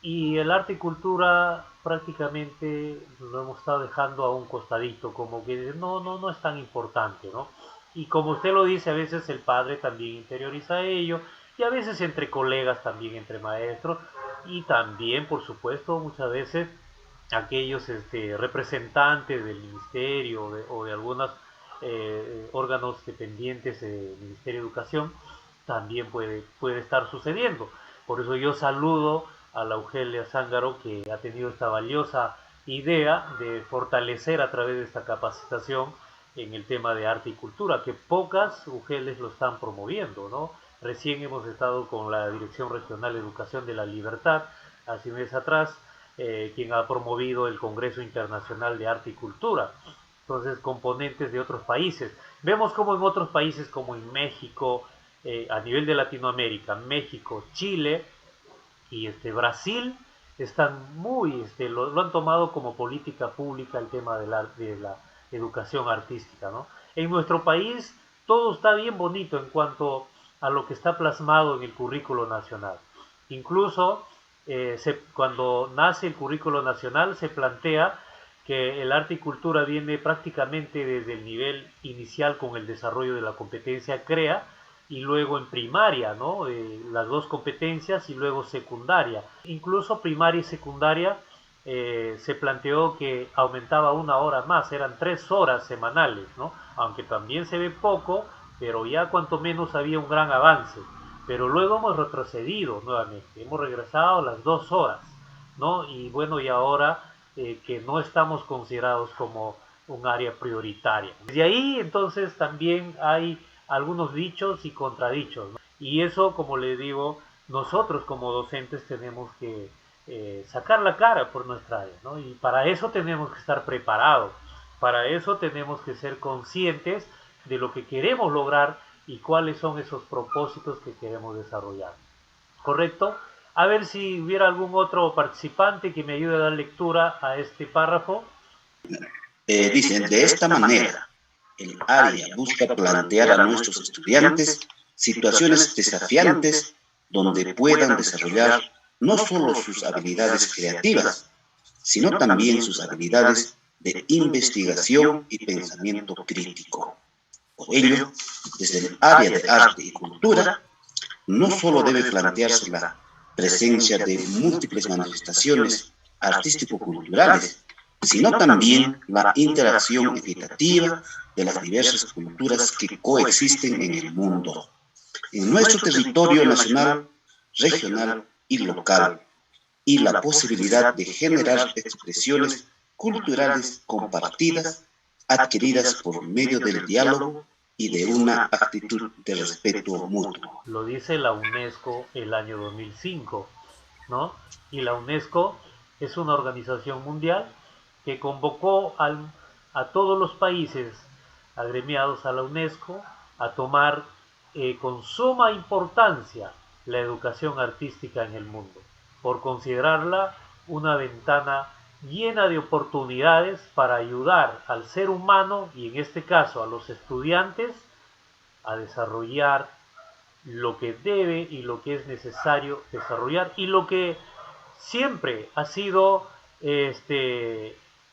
Y el arte y cultura prácticamente lo hemos estado dejando a un costadito, como que no es tan importante, ¿no? Y como usted lo dice, a veces el padre también interioriza ello, y a veces entre colegas también, entre maestros, y también, por supuesto, muchas veces aquellos representantes del ministerio o de algunos órganos dependientes del Ministerio de Educación, también puede estar sucediendo. Por eso yo saludo a la Eugelia Zángaro, que ha tenido esta valiosa idea de fortalecer a través de esta capacitación en el tema de arte y cultura, que pocas UGELes lo están promoviendo, ¿no? Recién hemos estado con la Dirección Regional de Educación de la Libertad, hace un mes atrás, quien ha promovido el Congreso Internacional de Arte y Cultura. Entonces, componentes de otros países. Vemos como en otros países, como en México, a nivel de Latinoamérica, México, Chile y Brasil, están muy, lo han tomado como política pública el tema de la educación artística, ¿no? En nuestro país todo está bien bonito en cuanto a lo que está plasmado en el currículo nacional. Incluso cuando nace el currículo nacional se plantea que el arte y cultura viene prácticamente desde el nivel inicial con el desarrollo de la competencia CREA, y luego en primaria, ¿no? Las dos competencias, y luego secundaria. Incluso primaria y secundaria se planteó que aumentaba 1 hora más, eran 3 horas semanales, ¿no? Aunque también se ve poco, pero ya cuanto menos había un gran avance. Pero luego hemos retrocedido nuevamente, hemos regresado a las 2 horas, ¿no? Y bueno, y ahora que no estamos considerados como un área prioritaria. De ahí entonces también hay algunos dichos y contradichos, ¿no? Y eso, como le digo, nosotros como docentes tenemos que sacar la cara por nuestra área, ¿no? Y para eso tenemos que estar preparados, para eso tenemos que ser conscientes de lo que queremos lograr y cuáles son esos propósitos que queremos desarrollar. ¿Correcto? A ver si hubiera algún otro participante que me ayude a dar lectura a este párrafo. Dicen, de esta manera, el área busca plantear a nuestros estudiantes situaciones desafiantes donde puedan desarrollar no solo sus habilidades creativas, sino también sus habilidades de investigación y pensamiento crítico. Por ello, desde el área de arte y cultura, no solo debe plantearse la presencia de múltiples manifestaciones artístico-culturales, sino también la interacción equitativa de las diversas culturas que coexisten en el mundo, en nuestro territorio nacional, regional y local, y la posibilidad de generar expresiones culturales compartidas, adquiridas por medio del diálogo y de una actitud de respeto mutuo. Lo dice la UNESCO el año 2005, ¿no? Y la UNESCO es una organización mundial que convocó a todos los países agremiados a la UNESCO a tomar con suma importancia la educación artística en el mundo, por considerarla una ventana llena de oportunidades para ayudar al ser humano, y en este caso a los estudiantes, a desarrollar lo que debe y lo que es necesario desarrollar, y lo que siempre ha sido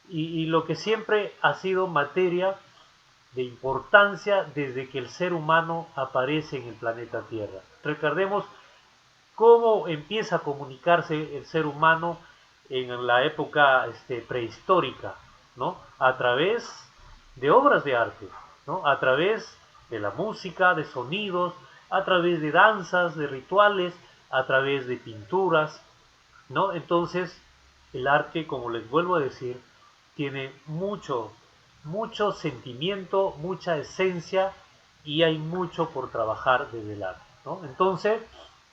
lo que siempre ha sido materia de importancia desde que el ser humano aparece en el planeta Tierra. Recordemos cómo empieza a comunicarse el ser humano en la época prehistórica, ¿no? A través de obras de arte, ¿no? A través de la música, de sonidos, a través de danzas, de rituales, a través de pinturas, ¿no? Entonces, el arte, como les vuelvo a decir, tiene mucho sentimiento, mucha esencia, y hay mucho por trabajar desde el arte, ¿no? Entonces,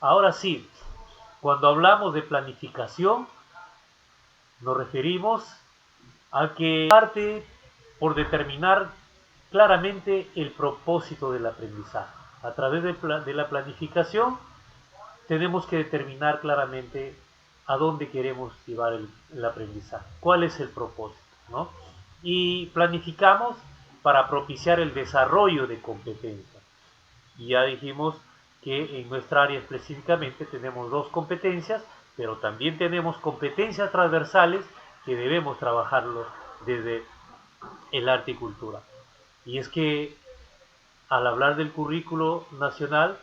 ahora sí, cuando hablamos de planificación, nos referimos a que parte por determinar claramente el propósito del aprendizaje. A través de la planificación tenemos que determinar claramente a dónde queremos llevar el aprendizaje, cuál es el propósito, ¿no? Y planificamos para propiciar el desarrollo de competencias. Y ya dijimos que en nuestra área específicamente tenemos 2 competencias, pero también tenemos competencias transversales que debemos trabajarlo desde el arte y cultura. Y es que al hablar del currículo nacional,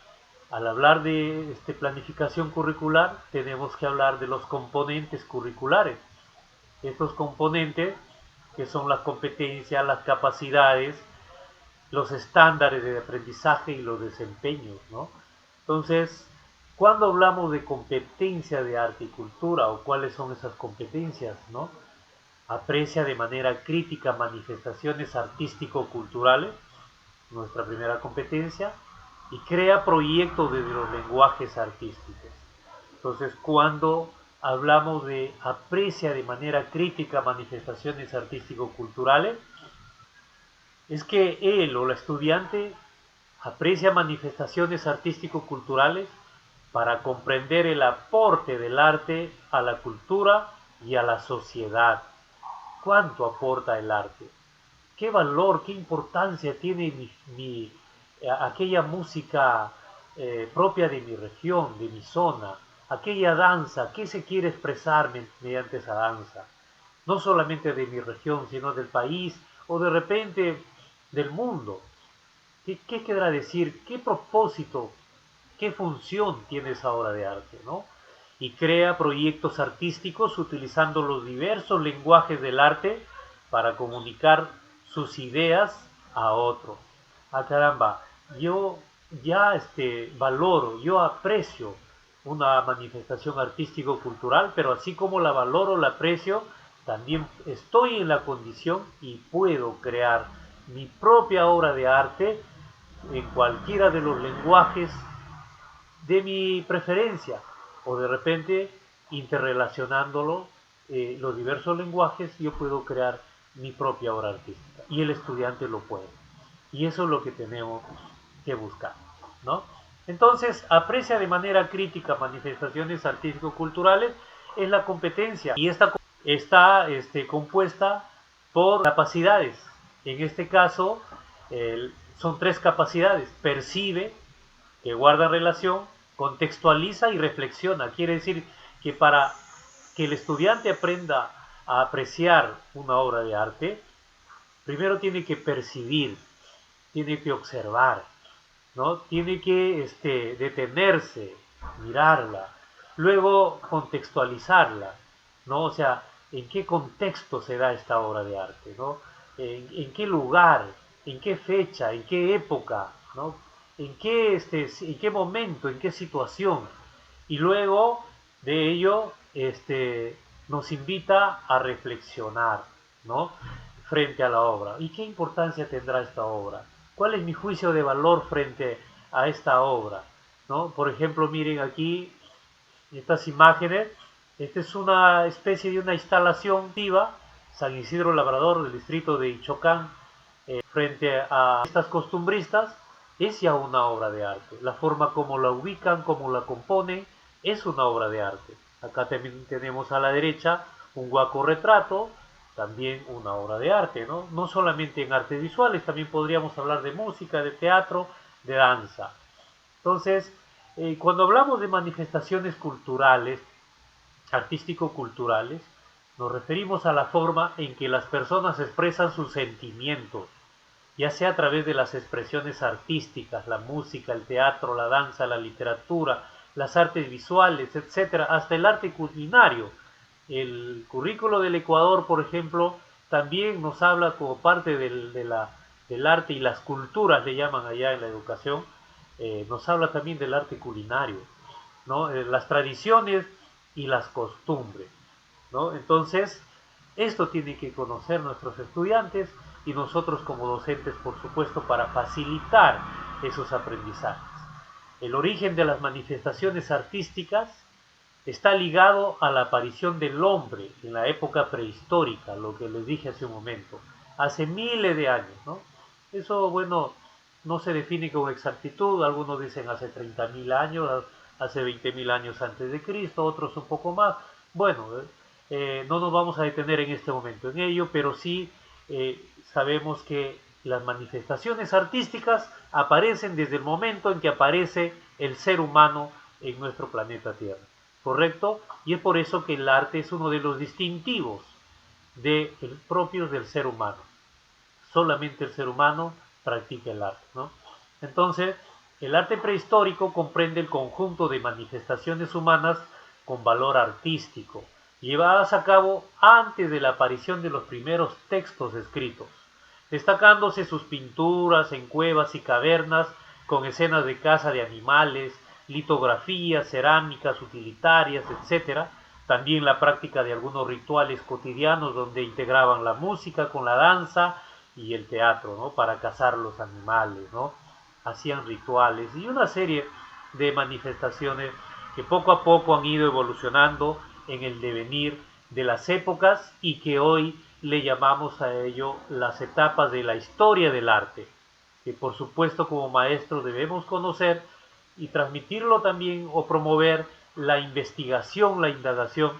al hablar de planificación curricular, tenemos que hablar de los componentes curriculares. Estos componentes que son las competencias, las capacidades, los estándares de aprendizaje y los desempeños, ¿no? Entonces, cuando hablamos de competencia de arte y cultura, o cuáles son esas competencias, ¿no? Aprecia de manera crítica manifestaciones artístico-culturales, nuestra primera competencia, y crea proyectos desde los lenguajes artísticos. Entonces, cuando hablamos de aprecia de manera crítica manifestaciones artístico-culturales, es que él o la estudiante aprecia manifestaciones artístico-culturales para comprender el aporte del arte a la cultura y a la sociedad. ¿Cuánto aporta el arte? ¿Qué valor, qué importancia tiene aquella música propia de mi región, de mi zona? Aquella danza, ¿qué se quiere expresar mediante esa danza? No solamente de mi región, sino del país o de repente del mundo. ¿Qué querrá decir? ¿Qué propósito, qué función tiene esa obra de arte, ¿no? Y crea proyectos artísticos utilizando los diversos lenguajes del arte para comunicar sus ideas a otros. Ah, caramba, yo ya valoro, yo aprecio una manifestación artístico-cultural, pero así como la valoro, la aprecio, también estoy en la condición y puedo crear mi propia obra de arte en cualquiera de los lenguajes de mi preferencia, o de repente interrelacionándolo, los diversos lenguajes, yo puedo crear mi propia obra artística y el estudiante lo puede. Y eso es lo que tenemos que buscar, ¿no? Entonces, aprecia de manera crítica manifestaciones artístico-culturales es la competencia, y esta está compuesta por capacidades. En este caso, son 3 capacidades: percibe, que guarda relación, contextualiza y reflexiona. Quiere decir que para que el estudiante aprenda a apreciar una obra de arte, primero tiene que percibir, tiene que observar, ¿no? Tiene que detenerse, mirarla, luego contextualizarla, ¿no? O sea, ¿en qué contexto se da esta obra de arte, ¿no? ¿En qué lugar, en qué fecha, en qué época, ¿no? ¿En qué momento, en qué situación? Y luego de ello, nos invita a reflexionar, ¿no? Frente a la obra. ¿Y qué importancia tendrá esta obra? ¿Cuál es mi juicio de valor frente a esta obra? ¿No? Por ejemplo, miren aquí estas imágenes. Esta es una especie de una instalación viva, San Isidro Labrador, del distrito de Ichocán, frente a estas costumbristas, es ya una obra de arte. La forma como la ubican, como la componen, es una obra de arte. Acá también tenemos a la derecha un guaco retrato, también una obra de arte, ¿no? No solamente en artes visuales, también podríamos hablar de música, de teatro, de danza. Entonces, cuando hablamos de manifestaciones culturales, artístico-culturales, nos referimos a la forma en que las personas expresan sus sentimientos, ya sea a través de las expresiones artísticas, la música, el teatro, la danza, la literatura, las artes visuales, etcétera, hasta el arte culinario. El currículo del Ecuador, por ejemplo, también nos habla como parte del arte y las culturas, le llaman allá en la educación, nos habla también del arte culinario, ¿no? Las tradiciones y las costumbres, ¿no? Entonces, esto tiene que conocer nuestros estudiantes y nosotros como docentes, por supuesto, para facilitar esos aprendizajes. El origen de las manifestaciones artísticas está ligado a la aparición del hombre en la época prehistórica, lo que les dije hace un momento, hace miles de años, ¿no? Eso, bueno, no se define con exactitud, algunos dicen hace 30.000 años, hace 20.000 años antes de Cristo, otros un poco más. Bueno, no nos vamos a detener en este momento en ello, pero sí sabemos que las manifestaciones artísticas aparecen desde el momento en que aparece el ser humano en nuestro planeta Tierra, ¿correcto? Y es por eso que el arte es uno de los distintivos propios del ser humano. Solamente el ser humano practica el arte, ¿no? Entonces, el arte prehistórico comprende el conjunto de manifestaciones humanas con valor artístico, llevadas a cabo antes de la aparición de los primeros textos escritos, destacándose sus pinturas en cuevas y cavernas con escenas de caza de animales, litografías, cerámicas utilitarias, etc. También la práctica de algunos rituales cotidianos donde integraban la música con la danza y el teatro, ¿no? Para cazar los animales, ¿no? Hacían rituales y una serie de manifestaciones que poco a poco han ido evolucionando en el devenir de las épocas y que hoy le llamamos a ello las etapas de la historia del arte, que por supuesto como maestros debemos conocer y transmitirlo también o promover la investigación, la indagación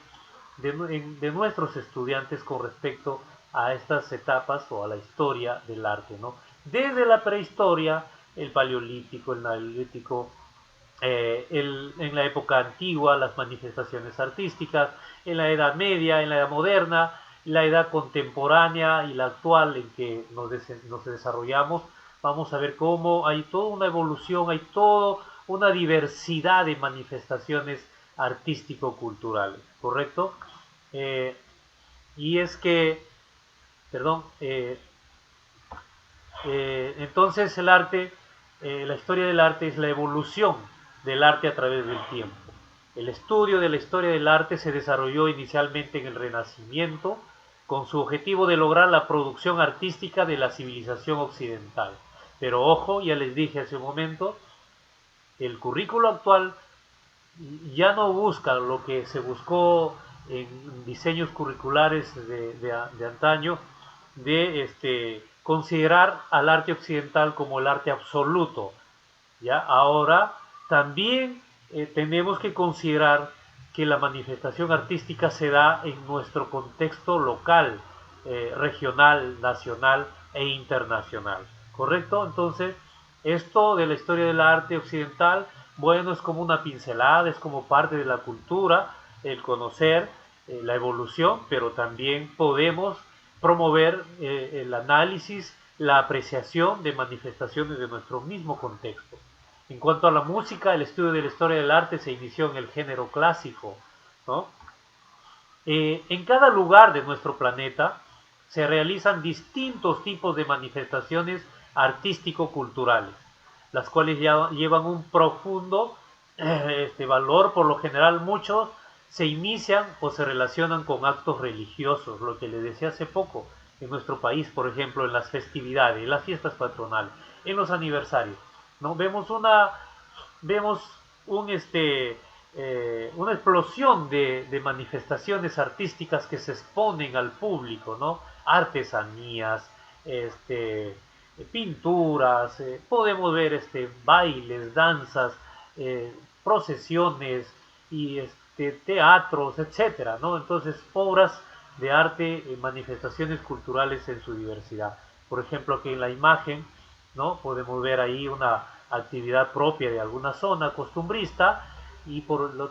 de nuestros estudiantes con respecto a estas etapas o a la historia del arte, ¿no? Desde la prehistoria, el paleolítico, el neolítico, en la época antigua, las manifestaciones artísticas, en la Edad Media, en la Edad Moderna, la Edad Contemporánea y la actual en que nos desarrollamos, vamos a ver cómo hay toda una evolución, hay toda una diversidad de manifestaciones artístico-culturales, ¿correcto? Y es que, perdón, entonces el arte, la historia del arte es la evolución del arte a través del tiempo. El estudio de la historia del arte se desarrolló inicialmente en el Renacimiento con su objetivo de lograr la producción artística de la civilización occidental. Pero ojo, ya les dije hace un momento, el currículo actual ya no busca lo que se buscó en diseños curriculares de antaño, de considerar al arte occidental como el arte absoluto. ¿Ya? Ahora también tenemos que considerar que la manifestación artística se da en nuestro contexto local, regional, nacional e internacional. ¿Correcto? Entonces, esto de la historia del arte occidental, bueno, es como una pincelada, es como parte de la cultura, el conocer la evolución, pero también podemos promover el análisis, la apreciación de manifestaciones de nuestro mismo contexto. En cuanto a la música, el estudio de la historia del arte se inició en el género clásico, ¿no? En cada lugar de nuestro planeta se realizan distintos tipos de manifestaciones artístico-culturales, las cuales ya llevan un profundo valor. Por lo general, muchos se inician o se relacionan con actos religiosos, lo que les decía hace poco, en nuestro país, por ejemplo, en las festividades, en las fiestas patronales, en los aniversarios, ¿no? Vemos una explosión de manifestaciones artísticas que se exponen al público, ¿no? Artesanías, pinturas, podemos ver bailes, danzas, procesiones y teatros, etcétera, ¿no? Entonces, obras de arte, manifestaciones culturales en su diversidad. Por ejemplo, aquí en la imagen, ¿no? Podemos ver ahí una actividad propia de alguna zona costumbrista, y por la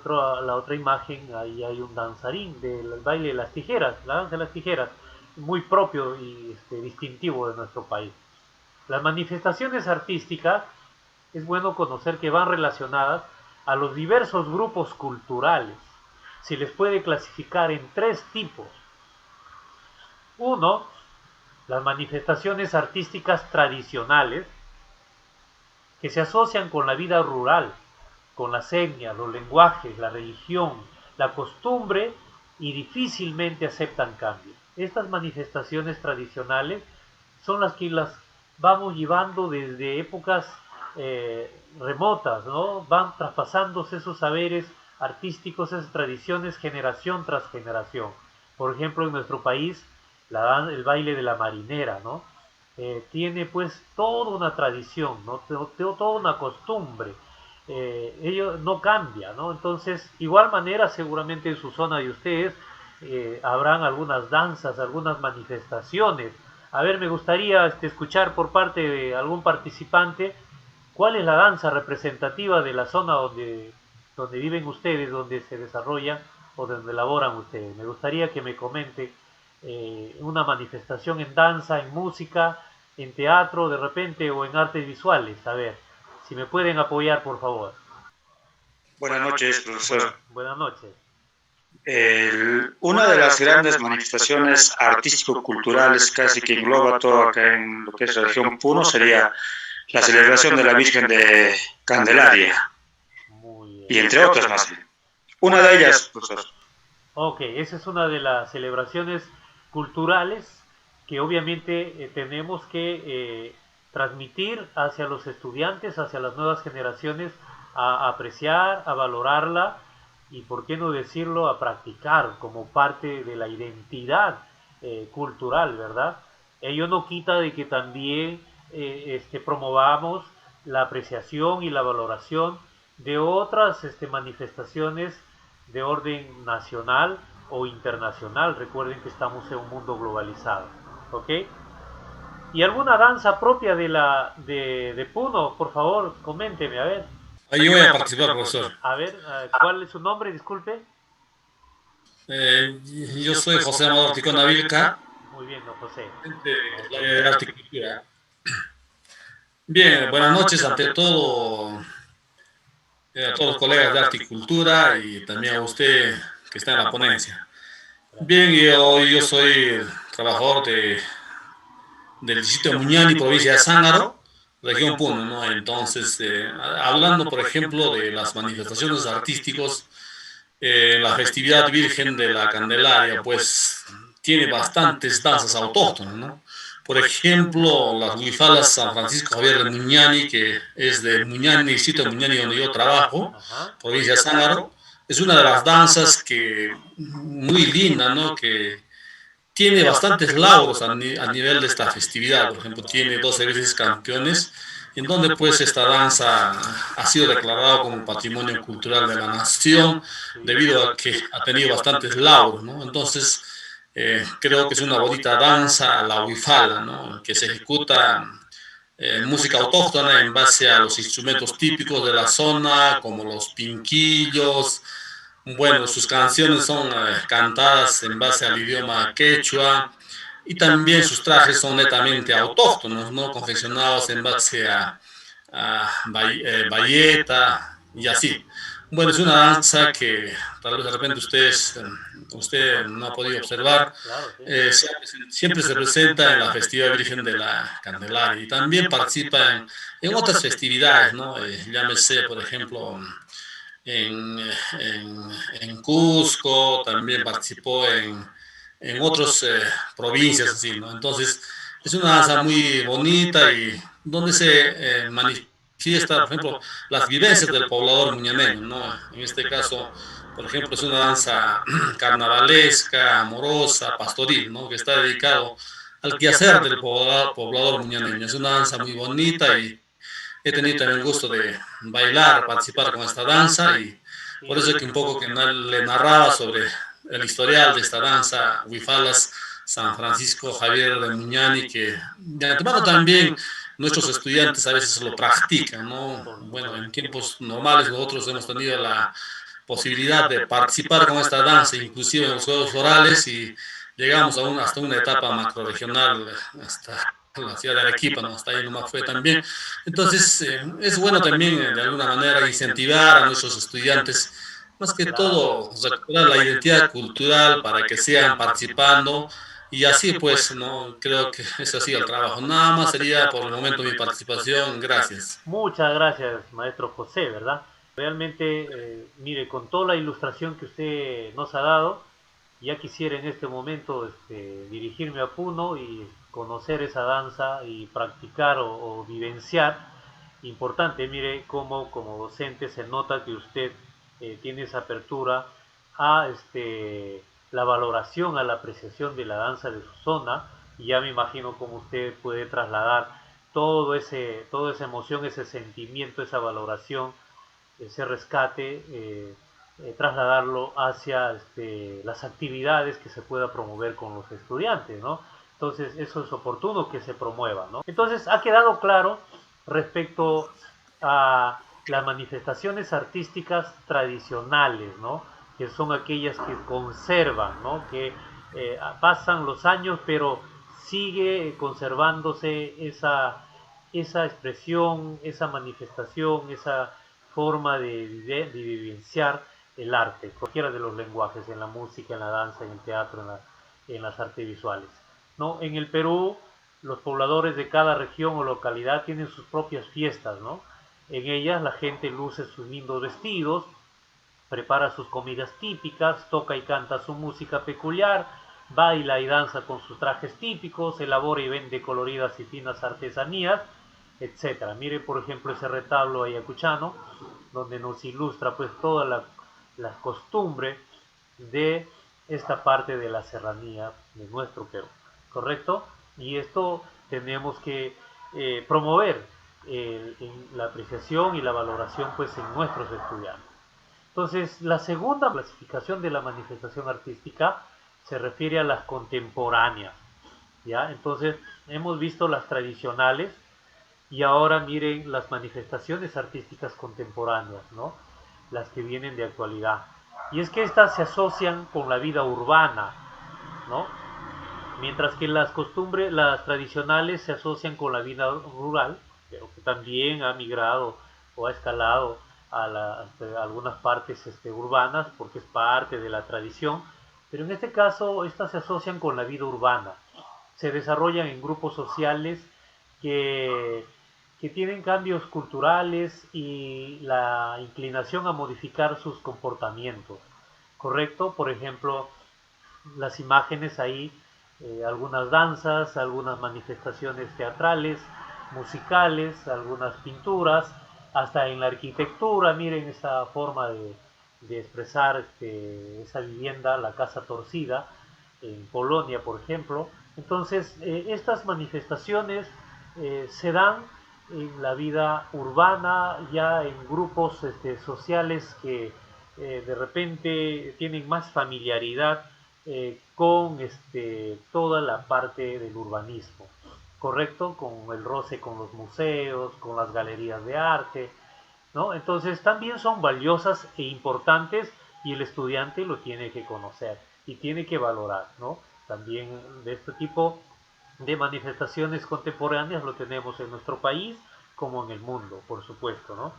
otra imagen ahí hay un danzarín del baile de las tijeras, la danza de las tijeras, muy propio y distintivo de nuestro país. Las manifestaciones artísticas es bueno conocer que van relacionadas a los diversos grupos culturales. Se les puede clasificar en tres tipos. Uno, las manifestaciones artísticas tradicionales, que se asocian con la vida rural, con las etnias, los lenguajes, la religión, la costumbre, y difícilmente aceptan cambios. Estas manifestaciones tradicionales son las que las vamos llevando desde épocas remotas, ¿no? Van traspasándose esos saberes artísticos, esas tradiciones, generación tras generación. Por ejemplo, en nuestro país, el baile de la marinera, ¿no? Tiene pues toda una tradición, ¿no? Toda una costumbre. Ello no cambia, ¿no? Entonces, igual manera, seguramente en su zona de ustedes habrán algunas danzas, algunas manifestaciones. A ver, me gustaría escuchar por parte de algún participante cuál es la danza representativa de la zona donde viven ustedes, donde se desarrolla o donde elaboran ustedes. Me gustaría que me comente una manifestación en danza, en música, en teatro de repente, o en artes visuales. A ver, si me pueden apoyar, por favor. Buenas noches, profesor. Buenas noches. Una de las grandes manifestaciones artístico-culturales casi que engloba todo acá en lo que es la región Puno sería la celebración de la Virgen de Candelaria. Muy bien. Y entre otras más. Una de ellas, profesor. Ok, esa es una de las celebraciones culturales que obviamente tenemos que transmitir hacia los estudiantes, hacia las nuevas generaciones, a apreciar, a valorarla y, por qué no decirlo, a practicar como parte de la identidad cultural, ¿verdad? Ello no quita de que también promovamos la apreciación y la valoración de otras manifestaciones de orden nacional o internacional. Recuerden que estamos en un mundo globalizado, ¿ok? ¿Y alguna danza propia de Puno? Por favor, coménteme, a ver. Yo voy a participar, profesor. A ver, ¿cuál es su nombre? Disculpe. Yo soy José Amador Ticón Avilca. Muy bien, don José. De arte y cultura. Bien, buenas noches ante todo a todos los colegas de arte y cultura y también a usted que está en la ponencia. Bien, yo soy trabajador del distrito de Muñani, provincia de Zángaro, región Puno, ¿no? Entonces, hablando, por ejemplo, de las manifestaciones artísticas, la festividad Virgen de la Candelaria, pues, tiene bastantes danzas autóctonas, ¿no? Por ejemplo, las huifalas San Francisco Javier de Muñani, que es de Muñani, sitio de Muñani donde yo trabajo, Ajá. provincia de Sángaro, es una de las danzas que muy linda, ¿no? Que tiene bastantes lauros a nivel de esta festividad. Por ejemplo, tiene 12 veces campeones, en donde pues esta danza ha sido declarada como patrimonio cultural de la nación debido a que ha tenido bastantes lauros, ¿no? Entonces, creo que es una bonita danza, la huifala, ¿no? Que se ejecuta música autóctona en base a los instrumentos típicos de la zona, como los pinquillos. Bueno, sus canciones son cantadas en base al idioma quechua y también sus trajes son netamente autóctonos, ¿no? Confeccionados en base a bayeta y así. Bueno, es una danza que tal vez de repente usted no ha podido observar. Claro, sí. Siempre se presenta en la festividad Virgen de la Candelaria y también participa en otras festividades, ¿no? Llámese, por ejemplo, en Cusco, también participó en otras provincias, así, ¿no? Entonces, es una danza muy bonita y donde se manifiesta, por ejemplo, las vivencias del poblador muñaneño, ¿no? En este caso, por ejemplo, es una danza carnavalesca, amorosa, pastoril, ¿no? Que está dedicado al quehacer del poblador muñaneño. Es una danza muy bonita y he tenido también el gusto de bailar, participar con esta danza y por eso es que un poco que le narraba sobre el historial de esta danza, Huifalas San Francisco Javier de Muñani, que de antemano también nuestros estudiantes a veces lo practican, ¿no? Bueno, en tiempos normales nosotros hemos tenido la posibilidad de participar con esta danza, inclusive en los Juegos Florales y llegamos hasta una etapa macroregional, hasta la ciudad de Arequipa, ¿no? Hasta ahí nomás fue también. Entonces, es bueno también de alguna manera incentivar a nuestros estudiantes, más que todo, recuperar la identidad cultural para que sigan participando y así pues, ¿no? Creo que eso ha sido el trabajo. Nada más sería por el momento mi participación. Gracias. Muchas gracias, maestro José, ¿verdad? Realmente, mire, con toda la ilustración que usted nos ha dado, ya quisiera en este momento dirigirme a Puno y conocer esa danza y practicar o vivenciar. Importante, mire cómo como docente se nota que usted tiene esa apertura a la valoración, a la apreciación de la danza de su zona, y ya me imagino cómo usted puede trasladar toda esa emoción, ese sentimiento, esa valoración, ese rescate, trasladarlo hacia las actividades que se pueda promover con los estudiantes, ¿no? Entonces, eso es oportuno que se promueva, ¿no? Entonces, ha quedado claro respecto a las manifestaciones artísticas tradicionales, ¿no? Que son aquellas que conservan, ¿no? Que pasan los años, pero sigue conservándose esa expresión, esa manifestación, esa forma de vivenciar el arte, cualquiera de los lenguajes, en la música, en la danza, en el teatro, en las artes visuales, ¿no? En el Perú, los pobladores de cada región o localidad tienen sus propias fiestas, ¿no? En ellas la gente luce sus lindos vestidos, prepara sus comidas típicas, toca y canta su música peculiar, baila y danza con sus trajes típicos, elabora y vende coloridas y finas artesanías, etcétera. Mire, por ejemplo, ese retablo ayacuchano, donde nos ilustra pues toda la costumbre de esta parte de la serranía de nuestro Perú, ¿correcto? Y esto tenemos que promover la apreciación y la valoración pues en nuestros estudiantes. Entonces, la segunda clasificación de la manifestación artística se refiere a las contemporáneas, ¿ya? Entonces, hemos visto las tradicionales y ahora miren las manifestaciones artísticas contemporáneas, ¿no? Las que vienen de actualidad. Y es que estas se asocian con la vida urbana, ¿no? Mientras que las costumbres, las tradicionales se asocian con la vida rural, pero que también ha migrado o ha escalado a algunas partes urbanas porque es parte de la tradición, pero en este caso estas se asocian con la vida urbana, se desarrollan en grupos sociales que, que tienen cambios culturales y la inclinación a modificar sus comportamientos, ¿correcto? Por ejemplo, las imágenes ahí algunas danzas, algunas manifestaciones teatrales, musicales, algunas pinturas, hasta en la arquitectura. Miren esa forma de expresar esa vivienda, la casa torcida, en Polonia, por ejemplo. Entonces, estas manifestaciones se dan en la vida urbana, ya en grupos sociales que de repente tienen más familiaridad con toda la parte del urbanismo, ¿correcto? Con el roce con los museos, con las galerías de arte, ¿no? Entonces también son valiosas e importantes y el estudiante lo tiene que conocer y tiene que valorar, ¿no? También de este tipo de manifestaciones contemporáneas lo tenemos en nuestro país como en el mundo, por supuesto, ¿no?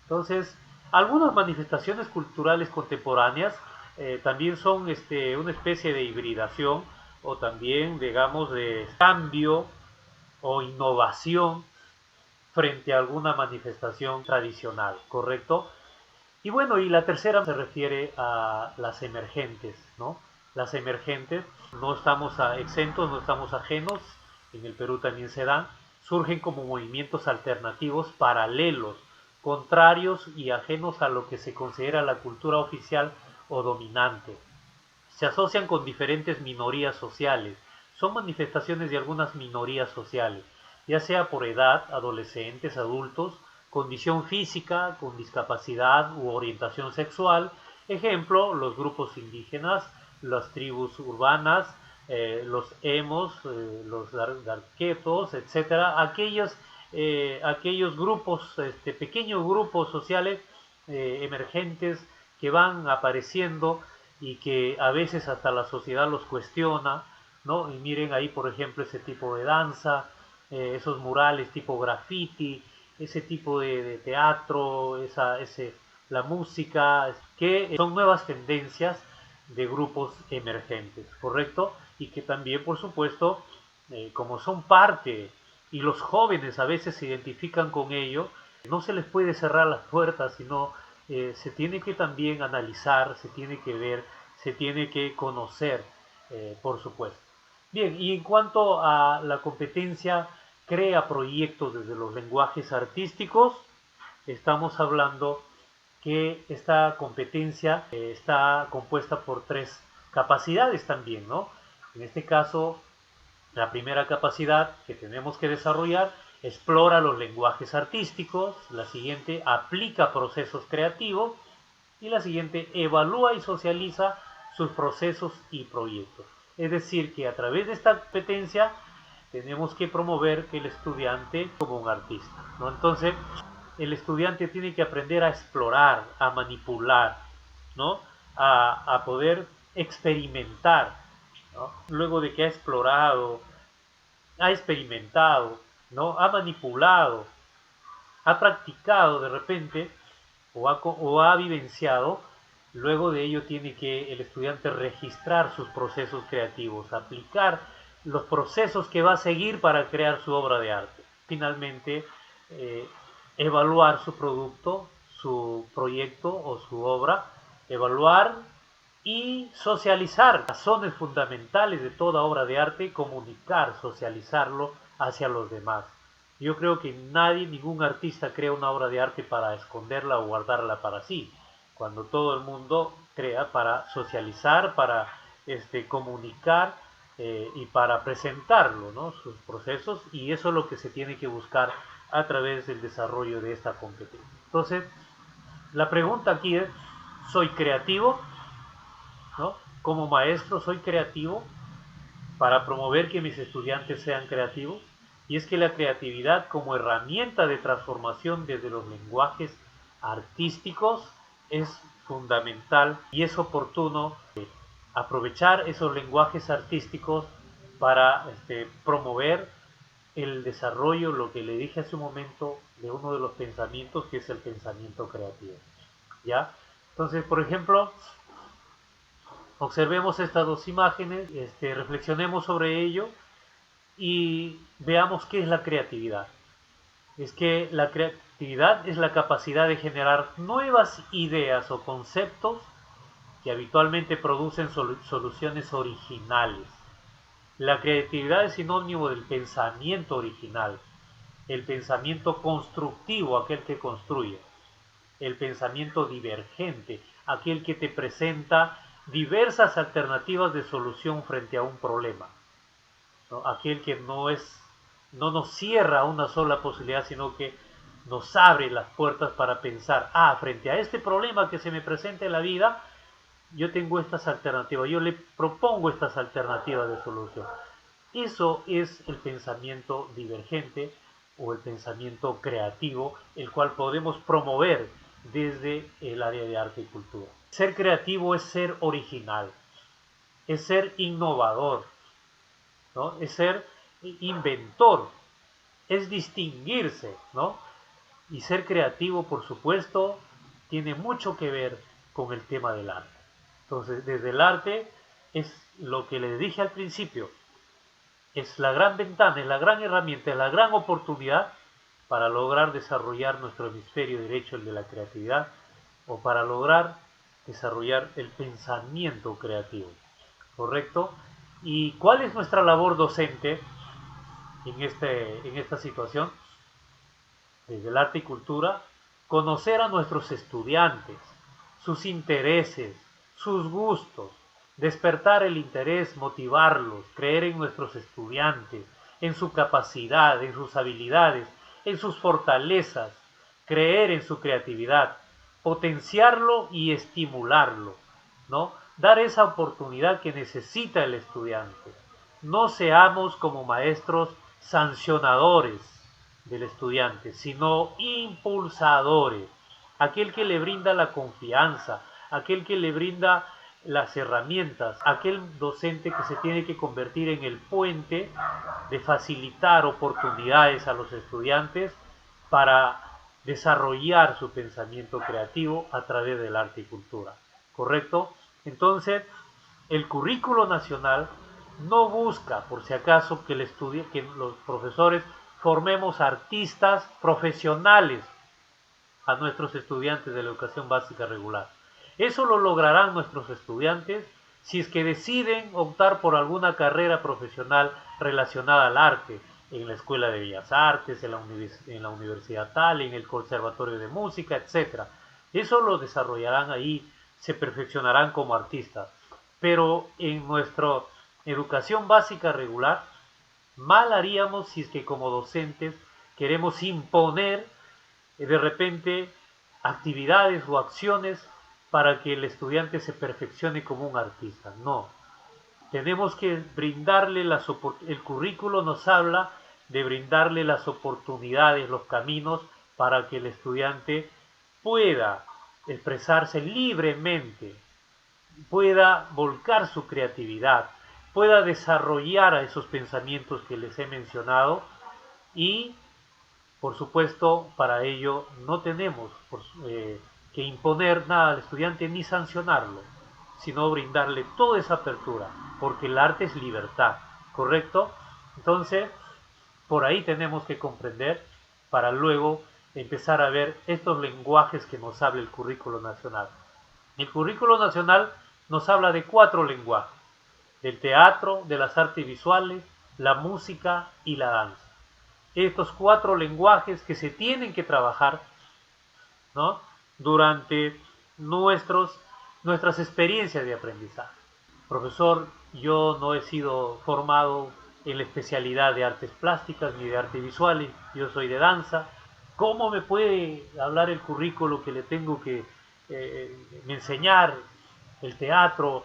Entonces, algunas manifestaciones culturales contemporáneas también son una especie de hibridación o también, digamos, de cambio o innovación frente a alguna manifestación tradicional, ¿correcto? Y bueno, y la tercera se refiere a las emergentes, ¿no? Las emergentes, no estamos exentos, no estamos ajenos, en el Perú también se dan, surgen como movimientos alternativos paralelos, contrarios y ajenos a lo que se considera la cultura oficial o dominante. Se asocian con diferentes minorías sociales, son manifestaciones de algunas minorías sociales, ya sea por edad, adolescentes, adultos, condición física, con discapacidad u orientación sexual, ejemplo, los grupos indígenas, las tribus urbanas, los emos, los darquetos, etcétera, aquellos grupos, pequeños grupos sociales emergentes que van apareciendo y que a veces hasta la sociedad los cuestiona, ¿no? Y miren ahí, por ejemplo, ese tipo de danza, esos murales tipo graffiti, ese tipo de teatro, la música, que son nuevas tendencias de grupos emergentes, ¿correcto? Y que también, por supuesto, como son parte y los jóvenes a veces se identifican con ello, no se les puede cerrar las puertas, sino se tiene que también analizar, se tiene que ver, se tiene que conocer, por supuesto. Bien, y en cuanto a la competencia crea proyectos desde los lenguajes artísticos, estamos hablando que esta competencia está compuesta por tres capacidades también, ¿no? En este caso, la primera capacidad que tenemos que desarrollar explora los lenguajes artísticos, la siguiente aplica procesos creativos y la siguiente evalúa y socializa sus procesos y proyectos. Es decir, que a través de esta competencia tenemos que promover que el estudiante como un artista, ¿no? Entonces, el estudiante tiene que aprender a explorar, a manipular, ¿no? A poder experimentar, ¿no? Luego de que ha explorado, ha experimentado, ¿no? Ha manipulado, ha practicado de repente o ha vivenciado, luego de ello tiene que el estudiante registrar sus procesos creativos, aplicar los procesos que va a seguir para crear su obra de arte. Finalmente, evaluar su producto, su proyecto o su obra, evaluar y socializar. Razones fundamentales de toda obra de arte, comunicar, socializarlo hacia los demás. Yo creo que ningún artista crea una obra de arte para esconderla o guardarla para sí. Cuando todo el mundo crea para socializar, para comunicar y para presentarlo, ¿no? Sus procesos, y eso es lo que se tiene que buscar a través del desarrollo de esta competencia. Entonces, la pregunta aquí es, ¿soy creativo? ¿No? Como maestro soy creativo para promover que mis estudiantes sean creativos, y es que la creatividad como herramienta de transformación desde los lenguajes artísticos es fundamental y es oportuno aprovechar esos lenguajes artísticos para promover el desarrollo, lo que le dije hace un momento, de uno de los pensamientos, que es el pensamiento creativo, ¿ya? Entonces, por ejemplo, observemos estas dos imágenes, reflexionemos sobre ello y veamos qué es la creatividad. Es que la creatividad es la capacidad de generar nuevas ideas o conceptos que habitualmente producen soluciones originales, La creatividad es sinónimo del pensamiento original, el pensamiento constructivo, aquel que construye, el pensamiento divergente, aquel que te presenta diversas alternativas de solución frente a un problema, ¿no? Aquel que no nos cierra una sola posibilidad, sino que nos abre las puertas para pensar, frente a este problema que se me presenta en la vida, yo tengo estas alternativas, yo le propongo estas alternativas de solución. Eso es el pensamiento divergente o el pensamiento creativo, el cual podemos promover desde el área de arte y cultura. Ser creativo es ser original, es ser innovador, ¿no? Es ser inventor, es distinguirse, ¿no? Y ser creativo, por supuesto, tiene mucho que ver con el tema del arte. Entonces, desde el arte es lo que les dije al principio, es la gran ventana, es la gran herramienta, es la gran oportunidad para lograr desarrollar nuestro hemisferio derecho, el de la creatividad, o para lograr desarrollar el pensamiento creativo, ¿correcto? ¿Y cuál es nuestra labor docente en esta situación? Desde el arte y cultura, conocer a nuestros estudiantes, sus intereses, sus gustos, despertar el interés, motivarlos, creer en nuestros estudiantes, en su capacidad, en sus habilidades, en sus fortalezas, creer en su creatividad, potenciarlo y estimularlo, ¿no? Dar esa oportunidad que necesita el estudiante. No seamos como maestros sancionadores del estudiante, sino impulsadores, aquel que le brinda la confianza, aquel que le brinda las herramientas, aquel docente que se tiene que convertir en el puente de facilitar oportunidades a los estudiantes para desarrollar su pensamiento creativo a través del arte y cultura, ¿correcto? Entonces, el currículo nacional no busca, por si acaso, que los profesores formemos artistas profesionales a nuestros estudiantes de la educación básica regular. Eso lo lograrán nuestros estudiantes si es que deciden optar por alguna carrera profesional relacionada al arte, en la Escuela de Bellas Artes, en la Universidad tal, en el Conservatorio de Música, etc. Eso lo desarrollarán ahí, se perfeccionarán como artistas. Pero en nuestra educación básica regular, mal haríamos si es que como docentes queremos imponer de repente actividades o acciones para que el estudiante se perfeccione como un artista. No, tenemos que brindarle el currículo nos habla de brindarle las oportunidades, los caminos para que el estudiante pueda expresarse libremente, pueda volcar su creatividad, pueda desarrollar a esos pensamientos que les he mencionado y, por supuesto, para ello no tenemos que imponer nada al estudiante ni sancionarlo, sino brindarle toda esa apertura, porque el arte es libertad, ¿correcto? Entonces, por ahí tenemos que comprender para luego empezar a ver estos lenguajes que nos habla el currículo nacional. El currículo nacional nos habla de 4 lenguajes: del teatro, de las artes visuales, la música y la danza. Estos 4 lenguajes que se tienen que trabajar, ¿no?, durante nuestras experiencias de aprendizaje. Profesor, yo no he sido formado en la especialidad de artes plásticas ni de artes visuales, yo soy de danza. ¿Cómo me puede hablar el currículo que le tengo que enseñar el teatro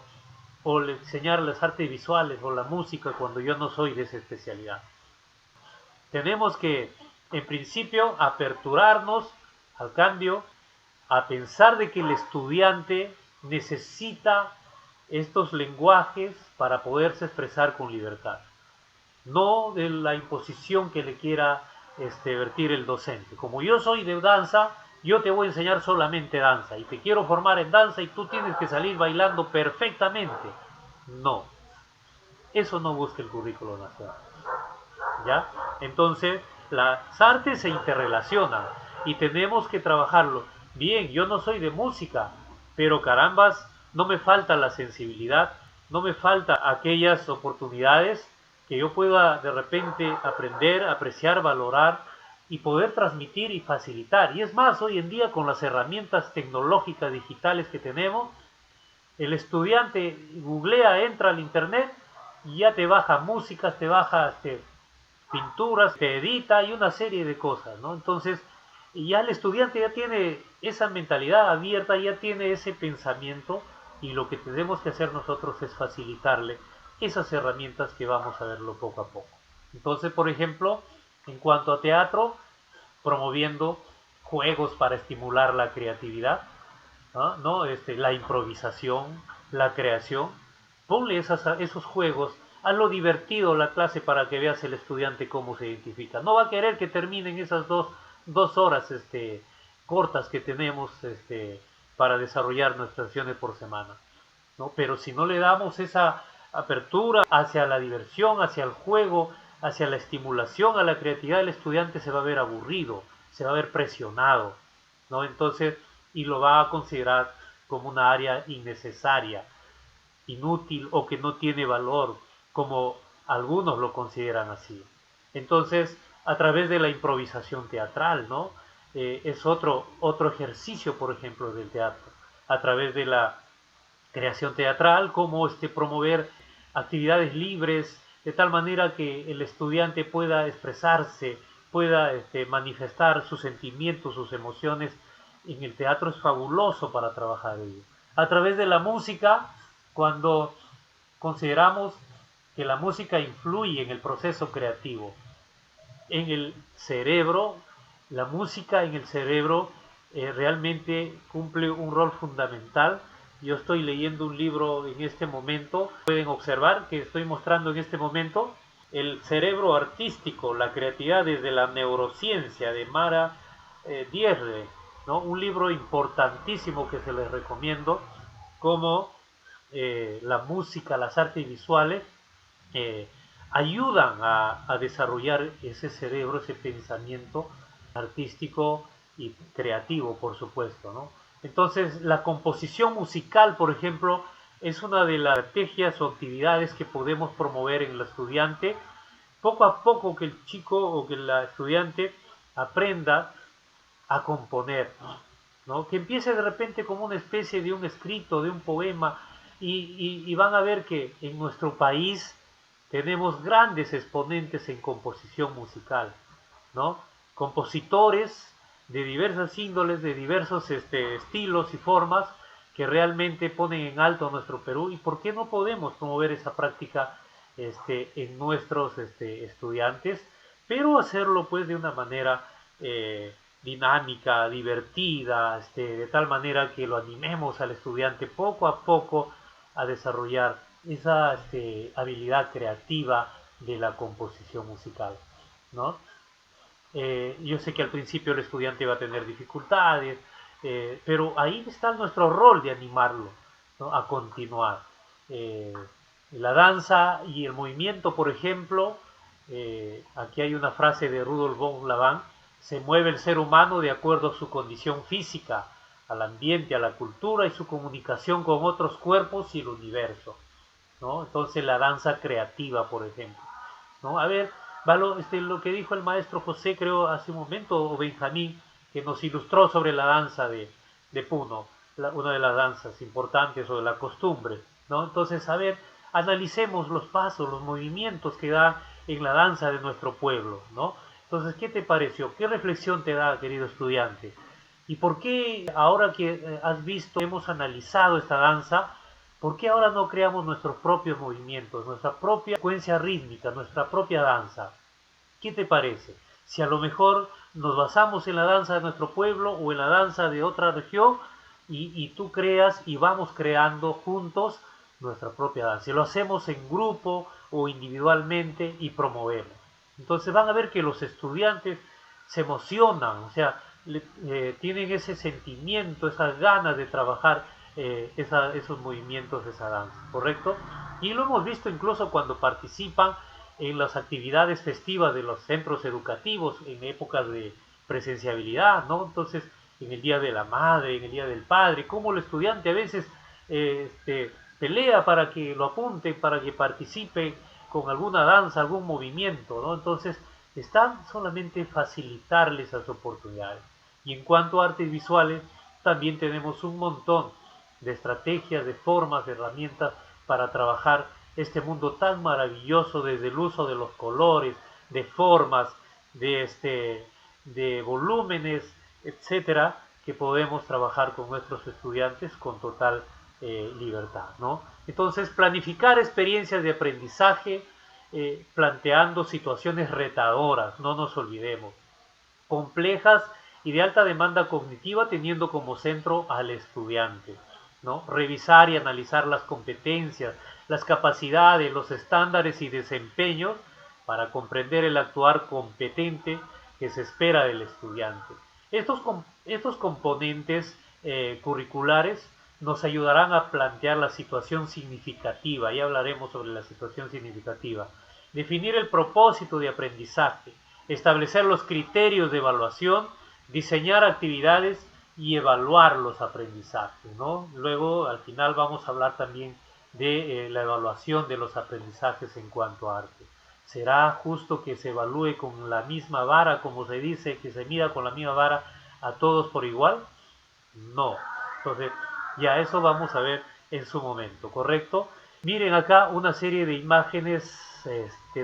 o enseñar las artes visuales o la música cuando yo no soy de esa especialidad? Tenemos que, en principio, aperturarnos al cambio, a pensar de que el estudiante necesita estos lenguajes para poderse expresar con libertad, no de la imposición que le quiera vertir el docente. Como yo soy de danza, yo te voy a enseñar solamente danza y te quiero formar en danza y tú tienes que salir bailando perfectamente. No, eso no busca el currículo nacional, ¿ya? Entonces, las artes se interrelacionan y tenemos que trabajarlo. Bien, yo no soy de música, pero carambas, no me falta la sensibilidad, no me falta aquellas oportunidades que yo pueda de repente aprender, apreciar, valorar y poder transmitir y facilitar. Y es más, hoy en día con las herramientas tecnológicas digitales que tenemos, el estudiante googlea, entra al internet y ya te baja músicas, te baja pinturas, te edita y una serie de cosas, ¿no? Entonces, ya el estudiante ya tiene esa mentalidad abierta, ya tiene ese pensamiento, y lo que tenemos que hacer nosotros es facilitarle esas herramientas que vamos a verlo poco a poco. Entonces, por ejemplo, en cuanto a teatro, promoviendo juegos para estimular la creatividad, ¿no? La improvisación, la creación. Ponle esos juegos, hazlo divertido la clase para que veas el estudiante cómo se identifica. No va a querer que terminen esas dos horas cortas que tenemos para desarrollar nuestras acciones por semana, ¿no? Pero si no le damos esa apertura hacia la diversión, hacia el juego, hacia la estimulación, a la creatividad, el estudiante se va a ver aburrido, se va a ver presionado, ¿no? Entonces, y lo va a considerar como una área innecesaria, inútil o que no tiene valor, como algunos lo consideran así. Entonces, a través de la improvisación teatral, ¿no? Es otro ejercicio, por ejemplo, del teatro. A través de la creación teatral, como promover actividades libres, de tal manera que el estudiante pueda expresarse, pueda manifestar sus sentimientos, sus emociones. En el teatro es fabuloso para trabajar ello. A través de la música, cuando consideramos que la música influye en el proceso creativo, en el cerebro, la música en el cerebro realmente cumple un rol fundamental. Yo estoy leyendo un libro en este momento, pueden observar que estoy mostrando en este momento el cerebro artístico, la creatividad desde la neurociencia de Mara Dierre, ¿no? Un libro importantísimo que se les recomiendo, como la música, las artes visuales ayudan a desarrollar ese cerebro, ese pensamiento artístico y creativo, por supuesto, ¿no? Entonces, la composición musical, por ejemplo, es una de las estrategias o actividades que podemos promover en el estudiante. Poco a poco que el chico o que la estudiante aprenda a componer, ¿no? Que empiece de repente como una especie de un escrito, de un poema, y van a ver que en nuestro país tenemos grandes exponentes en composición musical, ¿no? Compositores de diversas índoles, de diversos estilos y formas, que realmente ponen en alto a nuestro Perú. ¿Y por qué no podemos promover esa práctica en nuestros estudiantes? Pero hacerlo pues de una manera dinámica, divertida, de tal manera que lo animemos al estudiante poco a poco a desarrollar esa habilidad creativa de la composición musical, ¿no? Yo sé que al principio el estudiante va a tener dificultades, pero ahí está nuestro rol de animarlo, ¿no? A continuar. La danza y el movimiento, por ejemplo, aquí hay una frase de Rudolf von Laban: se mueve el ser humano de acuerdo a su condición física, al ambiente, a la cultura y su comunicación con otros cuerpos y el universo, ¿no? Entonces la danza creativa, por ejemplo, ¿no? A ver, lo que dijo el maestro José, creo, hace un momento, o Benjamín, que nos ilustró sobre la danza de Puno, una de las danzas importantes, o de la costumbre, ¿no? Entonces, a ver, analicemos los pasos, los movimientos que da en la danza de nuestro pueblo, ¿no? Entonces, ¿qué te pareció? ¿Qué reflexión te da, querido estudiante? ¿Y por qué, ahora que has visto, hemos analizado esta danza, por qué ahora no creamos nuestros propios movimientos, nuestra propia secuencia rítmica, nuestra propia danza? ¿Qué te parece? Si a lo mejor nos basamos en la danza de nuestro pueblo o en la danza de otra región, y tú creas y vamos creando juntos nuestra propia danza. Si lo hacemos en grupo o individualmente y promovemos. Entonces van a ver que los estudiantes se emocionan, o sea, tienen ese sentimiento, esas ganas de trabajar esos movimientos de esa danza, ¿correcto? Y lo hemos visto incluso cuando participan en las actividades festivas de los centros educativos en épocas de presenciabilidad, ¿no? Entonces, en el Día de la Madre, en el Día del Padre, como el estudiante a veces pelea para que lo apunten, para que participe con alguna danza, algún movimiento, ¿no? Entonces, están solamente facilitarles esas oportunidades. Y en cuanto a artes visuales, también tenemos un montón de estrategias, de formas, de herramientas para trabajar este mundo tan maravilloso, desde el uso de los colores, de formas, de volúmenes, etcétera, que podemos trabajar con nuestros estudiantes con total libertad, ¿no? Entonces, planificar experiencias de aprendizaje, planteando situaciones retadoras, no nos olvidemos, complejas y de alta demanda cognitiva, teniendo como centro al estudiante, ¿no? Revisar y analizar las competencias, las capacidades, los estándares y desempeños para comprender el actuar competente que se espera del estudiante. Estos componentes curriculares nos ayudarán a plantear la situación significativa, ya hablaremos sobre la situación significativa, definir el propósito de aprendizaje, establecer los criterios de evaluación, diseñar actividades y evaluar los aprendizajes, ¿no? Luego, al final, vamos a hablar también de la evaluación de los aprendizajes en cuanto a arte. ¿Será justo que se evalúe con la misma vara, como se dice, que se mida con la misma vara a todos por igual? No. Entonces, ya eso vamos a ver en su momento, ¿correcto? Miren acá una serie de imágenes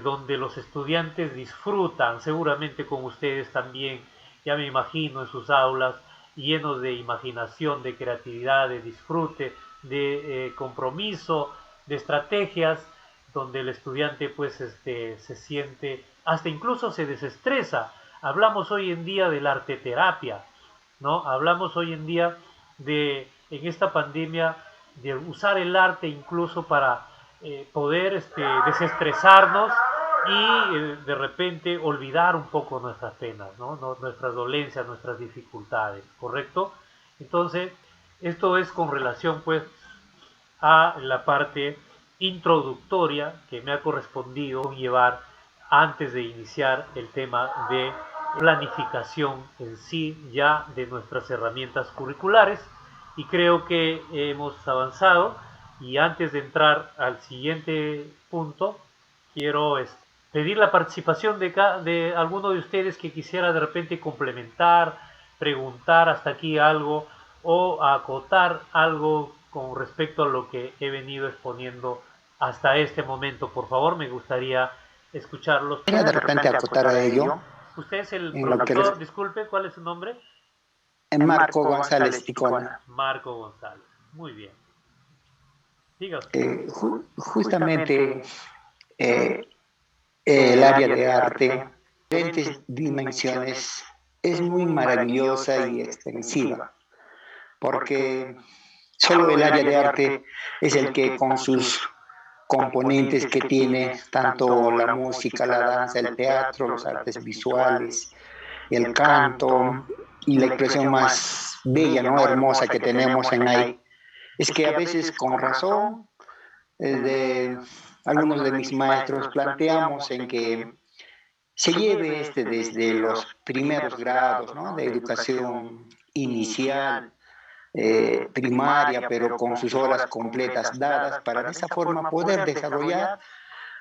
donde los estudiantes disfrutan, seguramente con ustedes también, ya me imagino en sus aulas, llenos de imaginación, de creatividad, de disfrute, de compromiso, de estrategias, donde el estudiante pues se siente, hasta incluso se desestresa. Hablamos hoy en día de la arteterapia, ¿no? Hablamos hoy en día en esta pandemia, de usar el arte incluso para poder desestresarnos y de repente olvidar un poco nuestras penas, ¿no? Nuestras dolencias, nuestras dificultades, ¿correcto? Entonces, esto es con relación pues a la parte introductoria que me ha correspondido llevar antes de iniciar el tema de planificación en sí ya de nuestras herramientas curriculares, y creo que hemos avanzado. Y antes de entrar al siguiente punto, quiero pedir la participación de alguno de ustedes que quisiera de repente complementar, preguntar hasta aquí algo o acotar algo con respecto a lo que he venido exponiendo hasta este momento. Por favor, me gustaría escucharlos. De repente acotar a ello. Usted es el profesor, disculpe, ¿cuál es su nombre? Marco González Ticona. Marco González, muy bien. Diga justamente el área de arte, diferentes dimensiones, es muy maravillosa y extensiva, porque solo el área de arte es el que con sus componentes que tiene, tanto la música, la danza, el teatro, los artes visuales, el canto y la expresión más bella, ¿no? Hermosa que tenemos en ahí. Es que a veces con razón algunos de mis maestros planteamos en que se lleve desde los primeros grados, ¿no? De educación inicial, primaria, pero con sus horas completas dadas, para de esa forma poder desarrollar,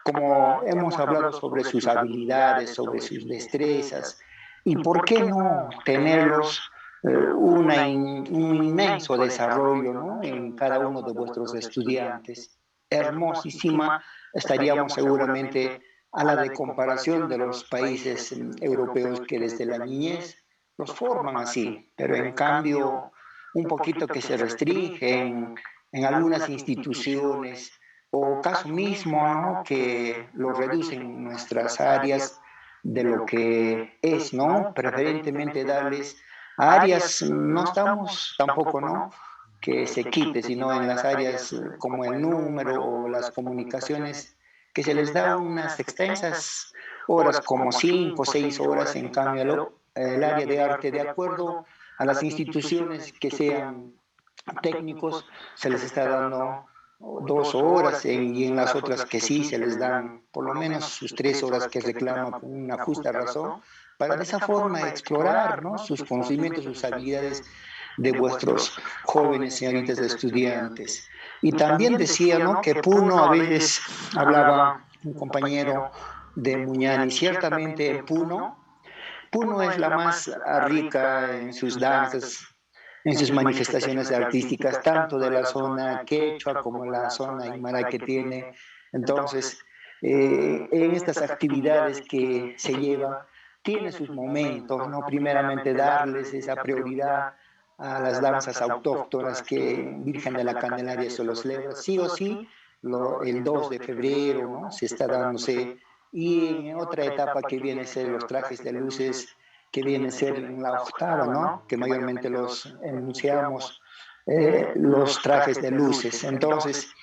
como hemos hablado, sobre sus habilidades, sobre sus destrezas, y por qué no tenerlos un inmenso desarrollo, ¿no? En cada uno de vuestros estudiantes. Hermosísima estaríamos seguramente a la de comparación de los países europeos que desde la niñez los forman así, pero en cambio un poquito que se restringen en algunas instituciones, o caso mismo, ¿no? Que lo reducen en nuestras áreas de lo que es, ¿no? Preferentemente darles a áreas, no estamos tampoco, ¿no? Que se quite, sino en las áreas como el número o las comunicaciones, que se les da unas extensas horas, como 5 o 6 horas, en cambio el área de arte, de acuerdo a las instituciones que sean técnicos, se les está dando 2 horas, y en las otras que sí se les dan por lo menos sus 3 horas que reclaman con una justa razón, para de esa forma explorar, ¿no? Sus conocimientos, sus habilidades de vuestros jóvenes señoritas de estudiantes. Y también decía, ¿no? Que Puno a veces hablaba un compañero de Muñani. Ciertamente Puno es la más rica en sus danzas, en sus manifestaciones artísticas, tanto de la zona quechua como la zona aymara que tiene. Entonces, en estas actividades que se lleva, tiene sus momentos, ¿no? Primeramente darles esa prioridad a las danzas autóctonas que Virgen de la Candelaria se los celebra, sí o sí, el 2 de febrero, ¿no? Se está dándose, y en otra etapa que viene a ser los trajes de luces, que viene a ser en la octava, ¿no? Que mayormente los enunciamos, los trajes de luces. Entonces,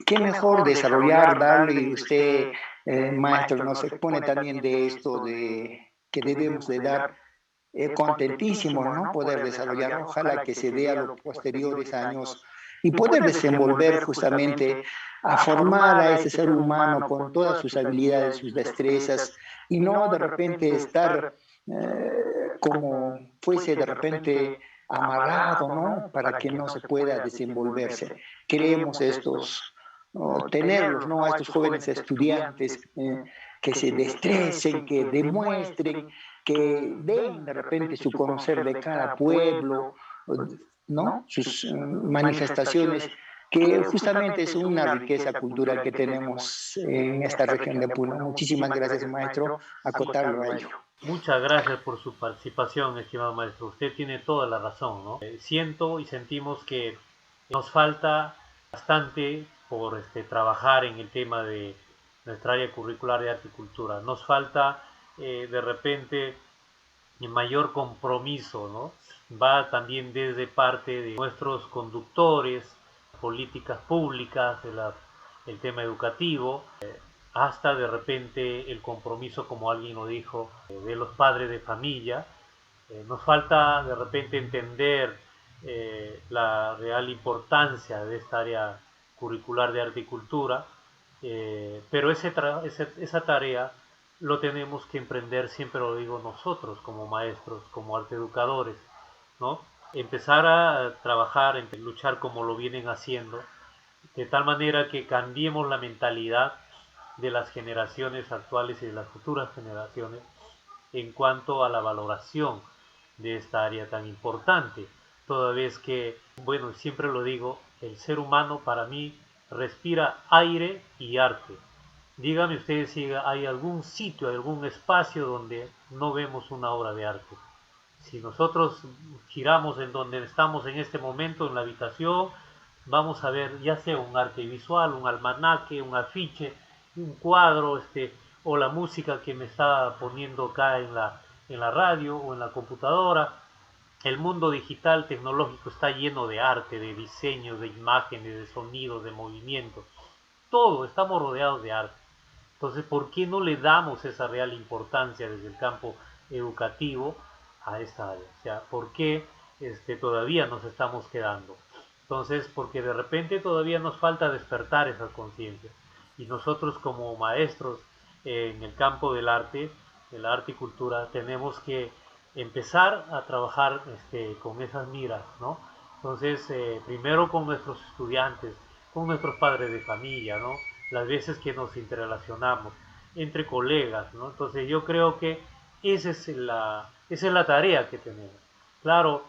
qué mejor desarrollar, darle, y usted, maestro, nos expone también de esto, de que debemos de dar, contentísimos, ¿no? Poder desarrollar, ojalá que se dé a los posteriores años y poder desenvolver justamente a formar a ese ser humano con todas sus habilidades, sus destrezas, y no de repente estar como fuese de repente amarrado, ¿no? Para que no se pueda desenvolverse. Queremos estos, tenerlos, ¿no? A estos jóvenes estudiantes que se destresen, que demuestren, que den de repente su conocer de cada pueblo, ¿no? Sus manifestaciones, que justamente es una riqueza cultural que tenemos en esta región de Puno. Muchísimas gracias, maestro, acotarlo a ello. Muchas gracias por su participación, estimado maestro. Usted tiene toda la razón, ¿no? Siento y sentimos que nos falta bastante por trabajar en el tema de nuestra área curricular de arte y cultura. Nos falta de repente mayor compromiso, ¿no? Va también desde parte de nuestros conductores, políticas públicas, el tema educativo, hasta de repente el compromiso, como alguien lo dijo, de los padres de familia. Nos falta de repente entender la real importancia de esta área curricular de arte y cultura, pero esa tarea lo tenemos que emprender, siempre lo digo, nosotros como maestros, como arte educadores, ¿no? Empezar a trabajar, luchar como lo vienen haciendo, de tal manera que cambiemos la mentalidad de las generaciones actuales y de las futuras generaciones en cuanto a la valoración de esta área tan importante, toda vez que, bueno, siempre lo digo, el ser humano para mí respira aire y arte. Díganme ustedes si hay algún sitio, algún espacio donde no vemos una obra de arte. Si nosotros giramos en donde estamos en este momento, en la habitación, vamos a ver ya sea un arte visual, un almanaque, un afiche, un cuadro, o la música que me está poniendo acá en la radio o en la computadora. El mundo digital tecnológico está lleno de arte, de diseños, de imágenes, de sonidos, de movimientos. Todo, estamos rodeados de arte. Entonces, ¿por qué no le damos esa real importancia desde el campo educativo a esta área? O sea, ¿por qué todavía nos estamos quedando? Entonces, porque de repente todavía nos falta despertar esa conciencia. Y nosotros como maestros en el campo del arte y cultura, tenemos que empezar a trabajar con esas miras, ¿no? Entonces, primero con nuestros estudiantes, con nuestros padres de familia, ¿no? Las veces que nos interrelacionamos entre colegas, ¿no? Entonces yo creo que esa es la tarea que tenemos. Claro,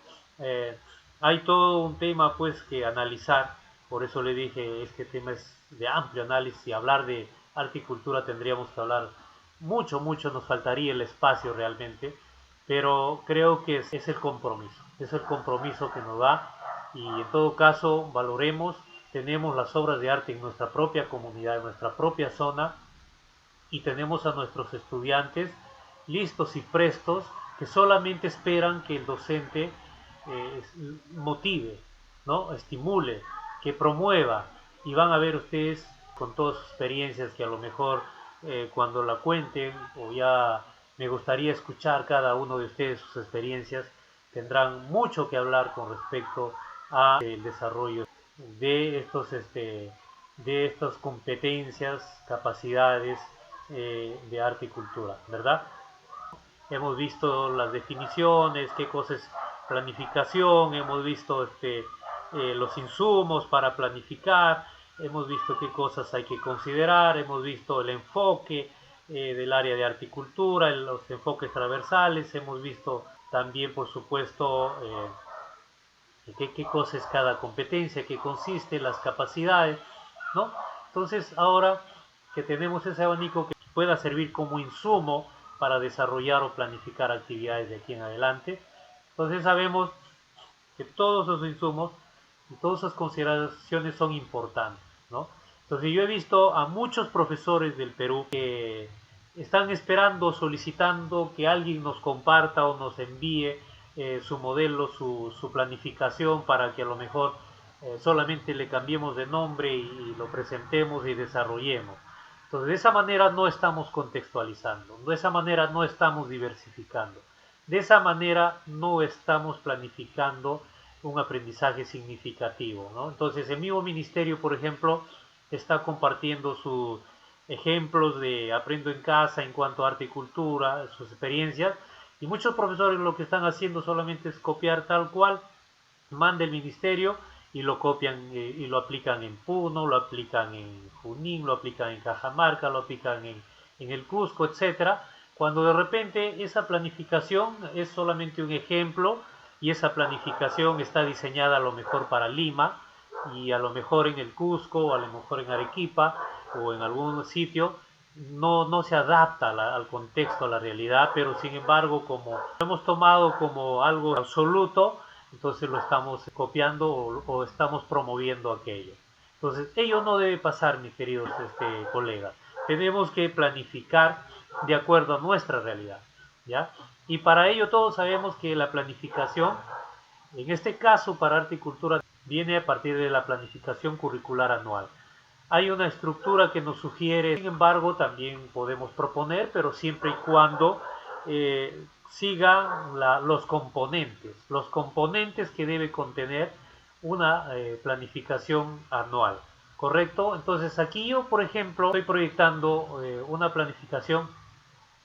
hay todo un tema pues que analizar, por eso le dije, este tema es de amplio análisis, y hablar de arte y cultura tendríamos que hablar mucho, nos faltaría el espacio realmente, pero creo que es el compromiso que nos da, y en todo caso valoremos. Tenemos las obras de arte en nuestra propia comunidad, en nuestra propia zona, y tenemos a nuestros estudiantes listos y prestos, que solamente esperan que el docente motive, ¿no? Estimule, que promueva, y van a ver ustedes con todas sus experiencias que a lo mejor cuando la cuenten, o ya me gustaría escuchar cada uno de ustedes sus experiencias, tendrán mucho que hablar con respecto a el desarrollo de estas competencias, capacidades de arte y cultura, ¿verdad? Hemos visto las definiciones, qué cosa es planificación, hemos visto los insumos para planificar, hemos visto qué cosas hay que considerar, hemos visto el enfoque del área de arte y cultura, los enfoques transversales, hemos visto también, por supuesto, qué cosa es cada competencia, qué consiste, las capacidades, ¿no? Entonces, ahora que tenemos ese abanico que pueda servir como insumo para desarrollar o planificar actividades de aquí en adelante, entonces sabemos que todos esos insumos y todas esas consideraciones son importantes, ¿no? Entonces yo he visto a muchos profesores del Perú que están esperando, solicitando que alguien nos comparta o nos envíe su modelo, su planificación para que a lo mejor solamente le cambiemos de nombre y lo presentemos y desarrollemos. Entonces de esa manera no estamos contextualizando, de esa manera no estamos diversificando, de esa manera no estamos planificando un aprendizaje significativo, ¿no? Entonces el mismo ministerio, por ejemplo, está compartiendo sus ejemplos de aprendo en casa en cuanto a arte y cultura, sus experiencias, y muchos profesores lo que están haciendo solamente es copiar tal cual manda el ministerio y lo copian y lo aplican en Puno, lo aplican en Junín, lo aplican en Cajamarca, lo aplican en el Cusco, etcétera, cuando de repente esa planificación es solamente un ejemplo y esa planificación está diseñada a lo mejor para Lima y a lo mejor en el Cusco o a lo mejor en Arequipa o en algún sitio no se adapta al contexto, a la realidad, pero sin embargo como lo hemos tomado como algo absoluto, entonces lo estamos copiando o estamos promoviendo aquello. Entonces ello no debe pasar, mis queridos colegas. Tenemos que planificar de acuerdo a nuestra realidad, ¿ya? Y para ello todos sabemos que la planificación, en este caso para arte y cultura, viene a partir de la planificación curricular anual. Hay una estructura que nos sugiere, sin embargo, también podemos proponer, pero siempre y cuando siga los componentes que debe contener una planificación anual, ¿correcto? Entonces aquí yo, por ejemplo, estoy proyectando una planificación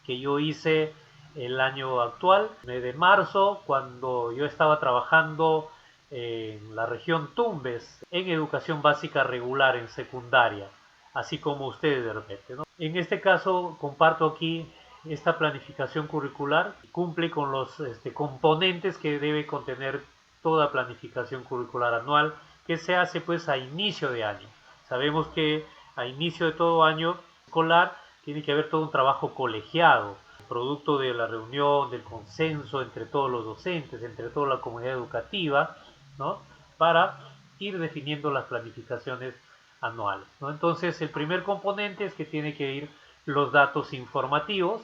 que yo hice el año actual, de marzo, cuando yo estaba trabajando en la región Tumbes, en educación básica regular en secundaria, así como ustedes de repente, ¿no? En este caso comparto aquí esta planificación curricular, cumple con los componentes que debe contener toda planificación curricular anual, que se hace pues a inicio de año. Sabemos que a inicio de todo año escolar tiene que haber todo un trabajo colegiado, producto de la reunión, del consenso entre todos los docentes, entre toda la comunidad educativa, ¿no? Para ir definiendo las planificaciones anuales, ¿no? Entonces el primer componente es que tiene que ir los datos informativos,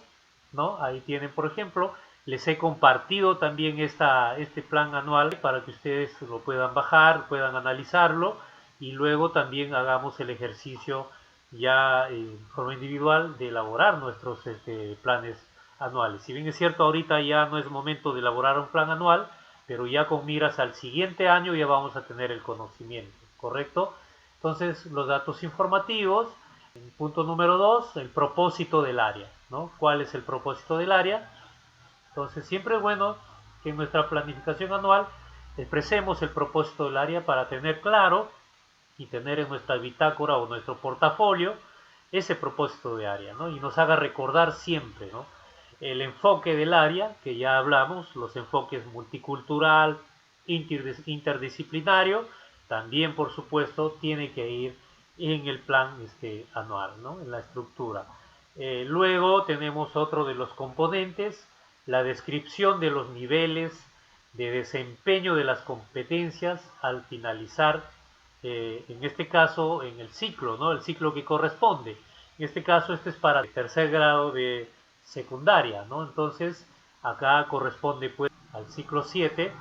¿no? Ahí tienen, por ejemplo, les he compartido también este plan anual para que ustedes lo puedan bajar, puedan analizarlo y luego también hagamos el ejercicio ya en forma individual de elaborar nuestros planes anuales. Si bien es cierto, ahorita ya no es momento de elaborar un plan anual, pero ya con miras al siguiente año ya vamos a tener el conocimiento, ¿correcto? Entonces, los datos informativos. Punto número 2, el propósito del área, ¿no? ¿Cuál es el propósito del área? Entonces, siempre es bueno que en nuestra planificación anual expresemos el propósito del área para tener claro y tener en nuestra bitácora o nuestro portafolio ese propósito de área, ¿no? Y nos haga recordar siempre, ¿no? El enfoque del área, que ya hablamos, los enfoques multicultural, interdisciplinario, también por supuesto tiene que ir en el plan anual, ¿no? En la estructura. Luego tenemos otro de los componentes, la descripción de los niveles de desempeño de las competencias al finalizar, en este caso, en el ciclo, ¿no? El ciclo que corresponde. En este caso, este es para el tercer grado de secundaria, ¿no? Entonces, acá corresponde pues al ciclo 7.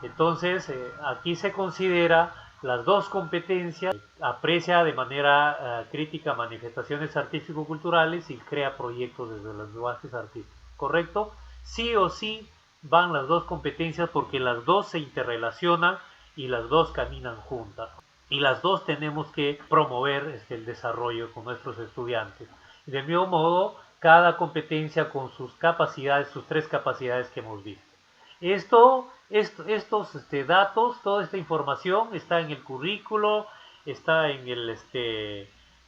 Entonces, aquí se considera las dos competencias, aprecia de manera crítica manifestaciones artístico-culturales y crea proyectos desde los lenguajes artísticos, ¿correcto? Sí o sí van las dos competencias porque las dos se interrelacionan y las dos caminan juntas. Y las dos tenemos que promover el desarrollo con nuestros estudiantes. Y del mismo modo, cada competencia con sus capacidades, sus tres capacidades que hemos visto. Estos datos, toda esta información está en el currículo, está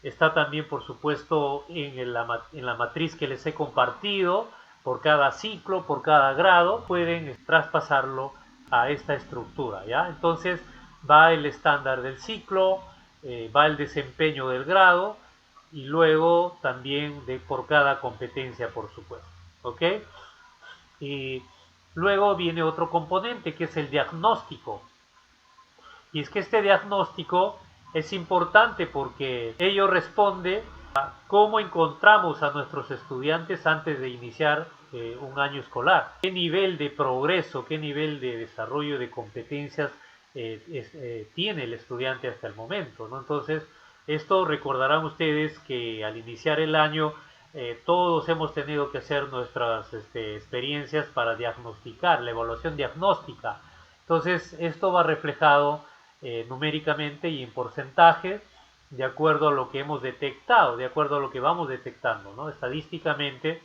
está también, por supuesto, en la matriz que les he compartido. Por cada ciclo, por cada grado, pueden traspasarlo a esta estructura, ¿ya? Entonces va el estándar del ciclo, va el desempeño del grado y luego también por cada competencia, por supuesto, ¿ok? Y luego viene otro componente que es el diagnóstico. Y es que este diagnóstico es importante porque ello responde a cómo encontramos a nuestros estudiantes antes de iniciar un año escolar. ¿Qué nivel de progreso, qué nivel de desarrollo de competencias tiene el estudiante hasta el momento, ¿no? Entonces, esto recordarán ustedes que al iniciar el año todos hemos tenido que hacer nuestras experiencias para diagnosticar, la evaluación diagnóstica. Entonces, esto va reflejado numéricamente y en porcentaje de acuerdo a lo que hemos detectado, de acuerdo a lo que vamos detectando, ¿no? Estadísticamente,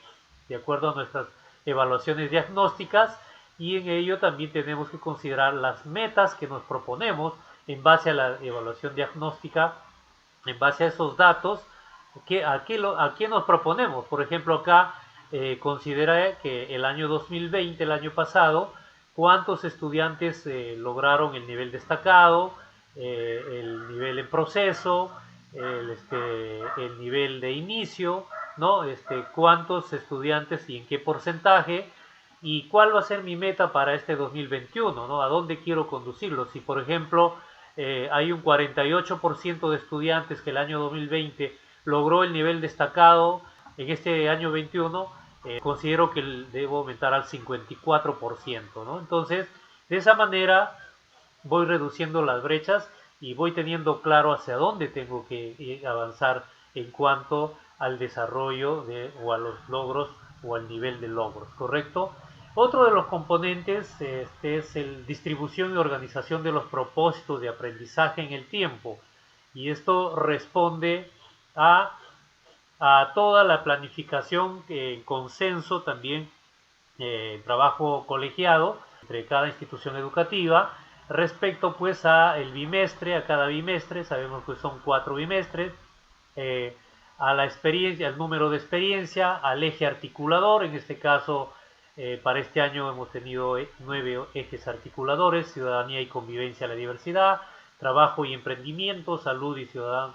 de acuerdo a nuestras evaluaciones diagnósticas, y en ello también tenemos que considerar las metas que nos proponemos en base a la evaluación diagnóstica, en base a esos datos, a qué nos proponemos. Por ejemplo, acá considera que el año 2020, el año pasado, cuántos estudiantes lograron el nivel destacado, el nivel en proceso, el nivel de inicio, ¿no? Cuántos estudiantes y en qué porcentaje, y cuál va a ser mi meta para este 2021, ¿no? A dónde quiero conducirlo. Si, por ejemplo, hay un 48% de estudiantes que el año 2020 logró el nivel destacado, en este año 21 considero que debo aumentar al 54%, ¿no? Entonces, de esa manera voy reduciendo las brechas y voy teniendo claro hacia dónde tengo que avanzar en cuanto al desarrollo o a los logros o al nivel de logros, ¿correcto? Otro de los componentes es el distribución y organización de los propósitos de aprendizaje en el tiempo, y esto responde a toda la planificación en consenso también, trabajo colegiado entre cada institución educativa respecto pues a el bimestre, a cada bimestre, sabemos que son 4 bimestres, a la experiencia, al número de experiencia, al eje articulador, en este caso para este año hemos tenido 9 ejes articuladores: ciudadanía y convivencia a la diversidad, trabajo y emprendimiento, salud y ciudadano,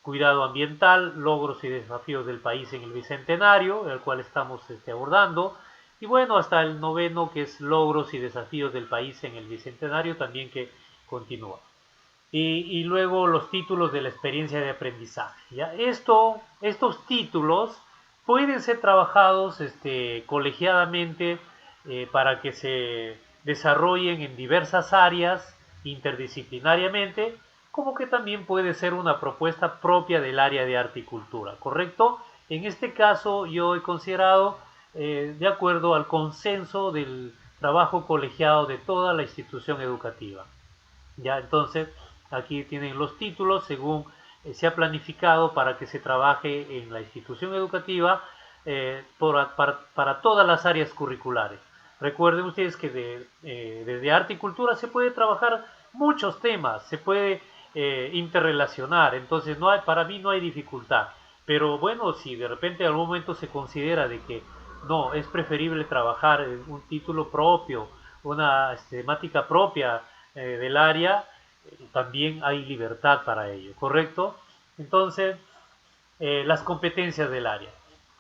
cuidado ambiental, logros y desafíos del país en el bicentenario, el cual estamos abordando, y bueno, hasta el 9º, que es logros y desafíos del país en el bicentenario, también, que continúa. Y luego los títulos de la experiencia de aprendizaje, ¿ya? Estos títulos pueden ser trabajados colegiadamente para que se desarrollen en diversas áreas interdisciplinariamente, como que también puede ser una propuesta propia del área de arte y cultura, ¿correcto? En este caso yo he considerado, de acuerdo al consenso del trabajo colegiado de toda la institución educativa. Ya, entonces, aquí tienen los títulos según se ha planificado para que se trabaje en la institución educativa para todas las áreas curriculares. Recuerden ustedes que desde arte y cultura se puede trabajar muchos temas, se puede interrelacionar, entonces para mí no hay dificultad. Pero bueno, si de repente en algún momento se considera de que no, es preferible trabajar un título propio, una temática propia del área, también hay libertad para ello, ¿correcto? Entonces, las competencias del área.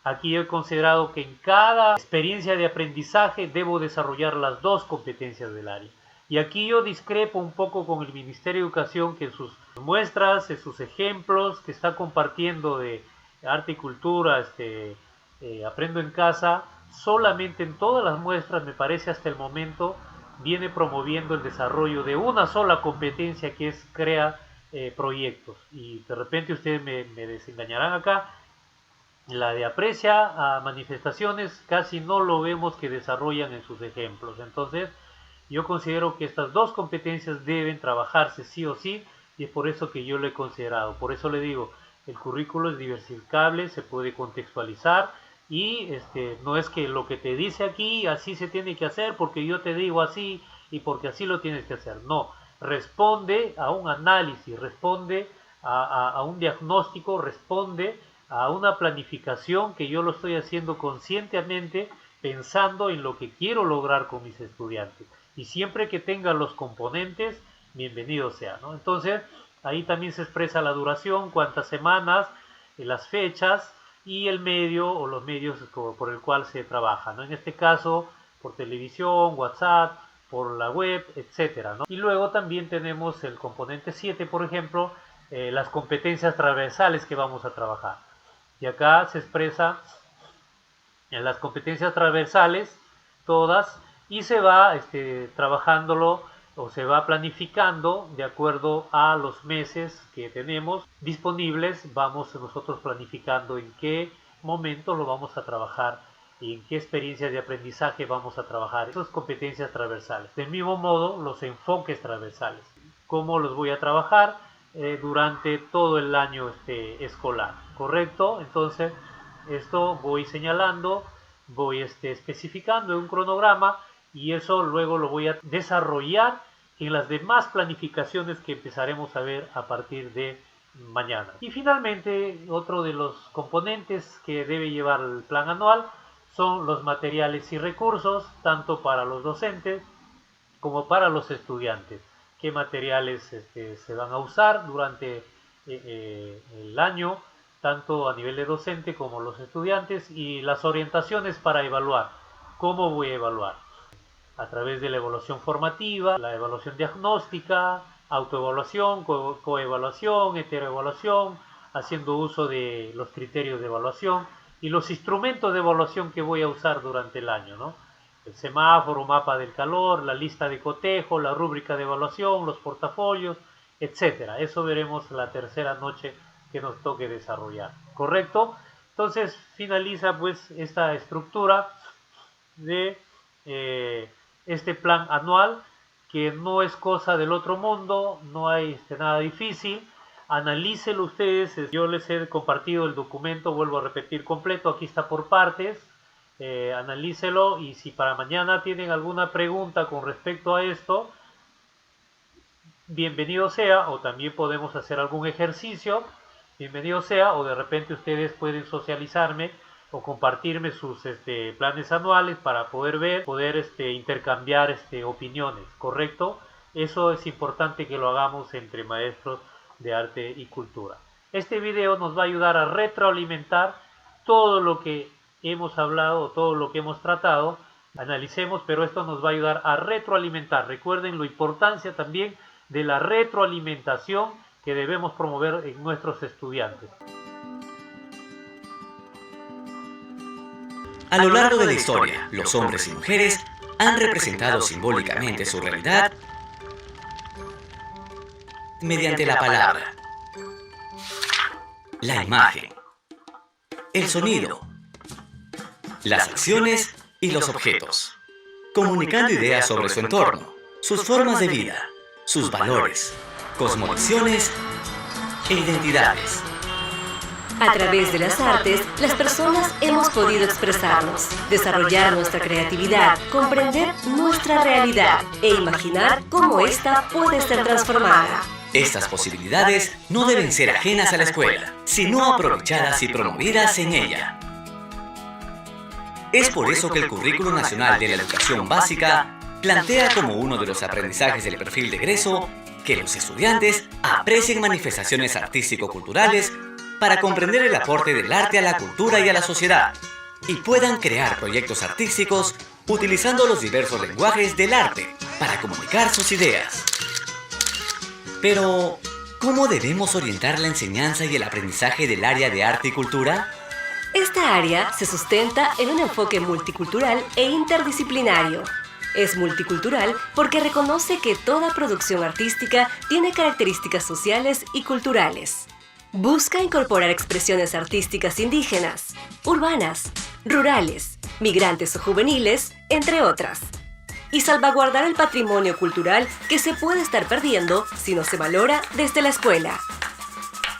Aquí he considerado que en cada experiencia de aprendizaje debo desarrollar las 2 competencias del área. Y aquí yo discrepo un poco con el Ministerio de Educación, que en sus muestras, en sus ejemplos que está compartiendo de arte y cultura, Aprendo en Casa, solamente en todas las muestras, me parece hasta el momento, viene promoviendo el desarrollo de una sola competencia, que es crea proyectos. Y de repente ustedes me desengañarán acá, la de aprecia a manifestaciones casi no lo vemos que desarrollan en sus ejemplos. Entonces yo considero que estas 2 competencias deben trabajarse sí o sí, y es por eso que yo lo he considerado. Por eso le digo, el currículo es diversificable, se puede contextualizar, y no es que lo que te dice aquí así se tiene que hacer porque yo te digo así y porque así lo tienes que hacer. No, responde a un análisis, responde a un diagnóstico, responde a una planificación que yo lo estoy haciendo conscientemente, pensando en lo que quiero lograr con mis estudiantes. Y siempre que tenga los componentes, bienvenido sea, ¿no? Entonces, ahí también se expresa la duración, cuántas semanas, las fechas y el medio o los medios por el cual se trabaja, ¿no? En este caso, por televisión, WhatsApp, por la web, etcétera, ¿no? Y luego también tenemos el componente 7, por ejemplo, las competencias transversales que vamos a trabajar. Y acá se expresa en las competencias transversales, todas, y se va trabajándolo o se va planificando de acuerdo a los meses que tenemos disponibles. Vamos nosotros planificando en qué momento lo vamos a trabajar y en qué experiencias de aprendizaje vamos a trabajar esas competencias transversales. Del mismo modo, los enfoques transversales, cómo los voy a trabajar durante todo el año escolar, ¿correcto? Entonces, esto voy señalando, voy especificando en un cronograma, y eso luego lo voy a desarrollar en las demás planificaciones que empezaremos a ver a partir de mañana. Y finalmente, otro de los componentes que debe llevar el plan anual son los materiales y recursos, tanto para los docentes como para los estudiantes. Qué materiales se van a usar durante el año, tanto a nivel de docente como los estudiantes, y las orientaciones para evaluar. ¿Cómo voy a evaluar? A través de la evaluación formativa, la evaluación diagnóstica, autoevaluación, coevaluación, heteroevaluación, haciendo uso de los criterios de evaluación y los instrumentos de evaluación que voy a usar durante el año, ¿no? El semáforo, mapa del calor, la lista de cotejo, la rúbrica de evaluación, los portafolios, etcétera. Eso veremos la tercera noche que nos toque desarrollar, ¿correcto? Entonces finaliza pues esta estructura de este plan anual, que no es cosa del otro mundo, no hay nada difícil. Analícelo ustedes, yo les he compartido el documento, vuelvo a repetir completo, aquí está por partes. Analícelo, y si para mañana tienen alguna pregunta con respecto a esto, bienvenido sea, o también podemos hacer algún ejercicio, bienvenido sea, o de repente ustedes pueden socializarme o compartirme sus planes anuales para poder ver, poder intercambiar opiniones, ¿correcto? Eso es importante que lo hagamos entre maestros de arte y cultura. Este video nos va a ayudar a retroalimentar todo lo que hemos hablado, todo lo que hemos tratado. Analicemos, pero esto nos va a ayudar a retroalimentar. Recuerden la importancia también de la retroalimentación que debemos promover en nuestros estudiantes. A lo largo de la historia, los hombres y mujeres han representado simbólicamente su realidad mediante la palabra, la imagen, el sonido, las acciones y los objetos, comunicando ideas sobre su entorno, sus formas de vida, sus valores, cosmovisiones e identidades. A través de las artes, las personas hemos podido expresarnos, desarrollar nuestra creatividad, comprender nuestra realidad e imaginar cómo ésta puede ser transformada. Estas posibilidades no deben ser ajenas a la escuela, sino aprovechadas y promovidas en ella. Es por eso que el Currículo Nacional de la Educación Básica plantea como uno de los aprendizajes del perfil de egreso que los estudiantes aprecien manifestaciones artístico-culturales para comprender el aporte del arte a la cultura y a la sociedad, y puedan crear proyectos artísticos utilizando los diversos lenguajes del arte para comunicar sus ideas. Pero, ¿cómo debemos orientar la enseñanza y el aprendizaje del área de arte y cultura? Esta área se sustenta en un enfoque multicultural e interdisciplinario. Es multicultural porque reconoce que toda producción artística tiene características sociales y culturales. Busca incorporar expresiones artísticas indígenas, urbanas, rurales, migrantes o juveniles, entre otras, y salvaguardar el patrimonio cultural que se puede estar perdiendo si no se valora desde la escuela.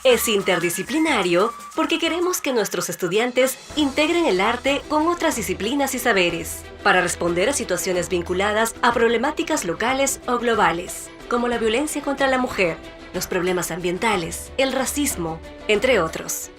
Es interdisciplinario porque queremos que nuestros estudiantes integren el arte con otras disciplinas y saberes para responder a situaciones vinculadas a problemáticas locales o globales, como la violencia contra la mujer, los problemas ambientales, el racismo, entre otros.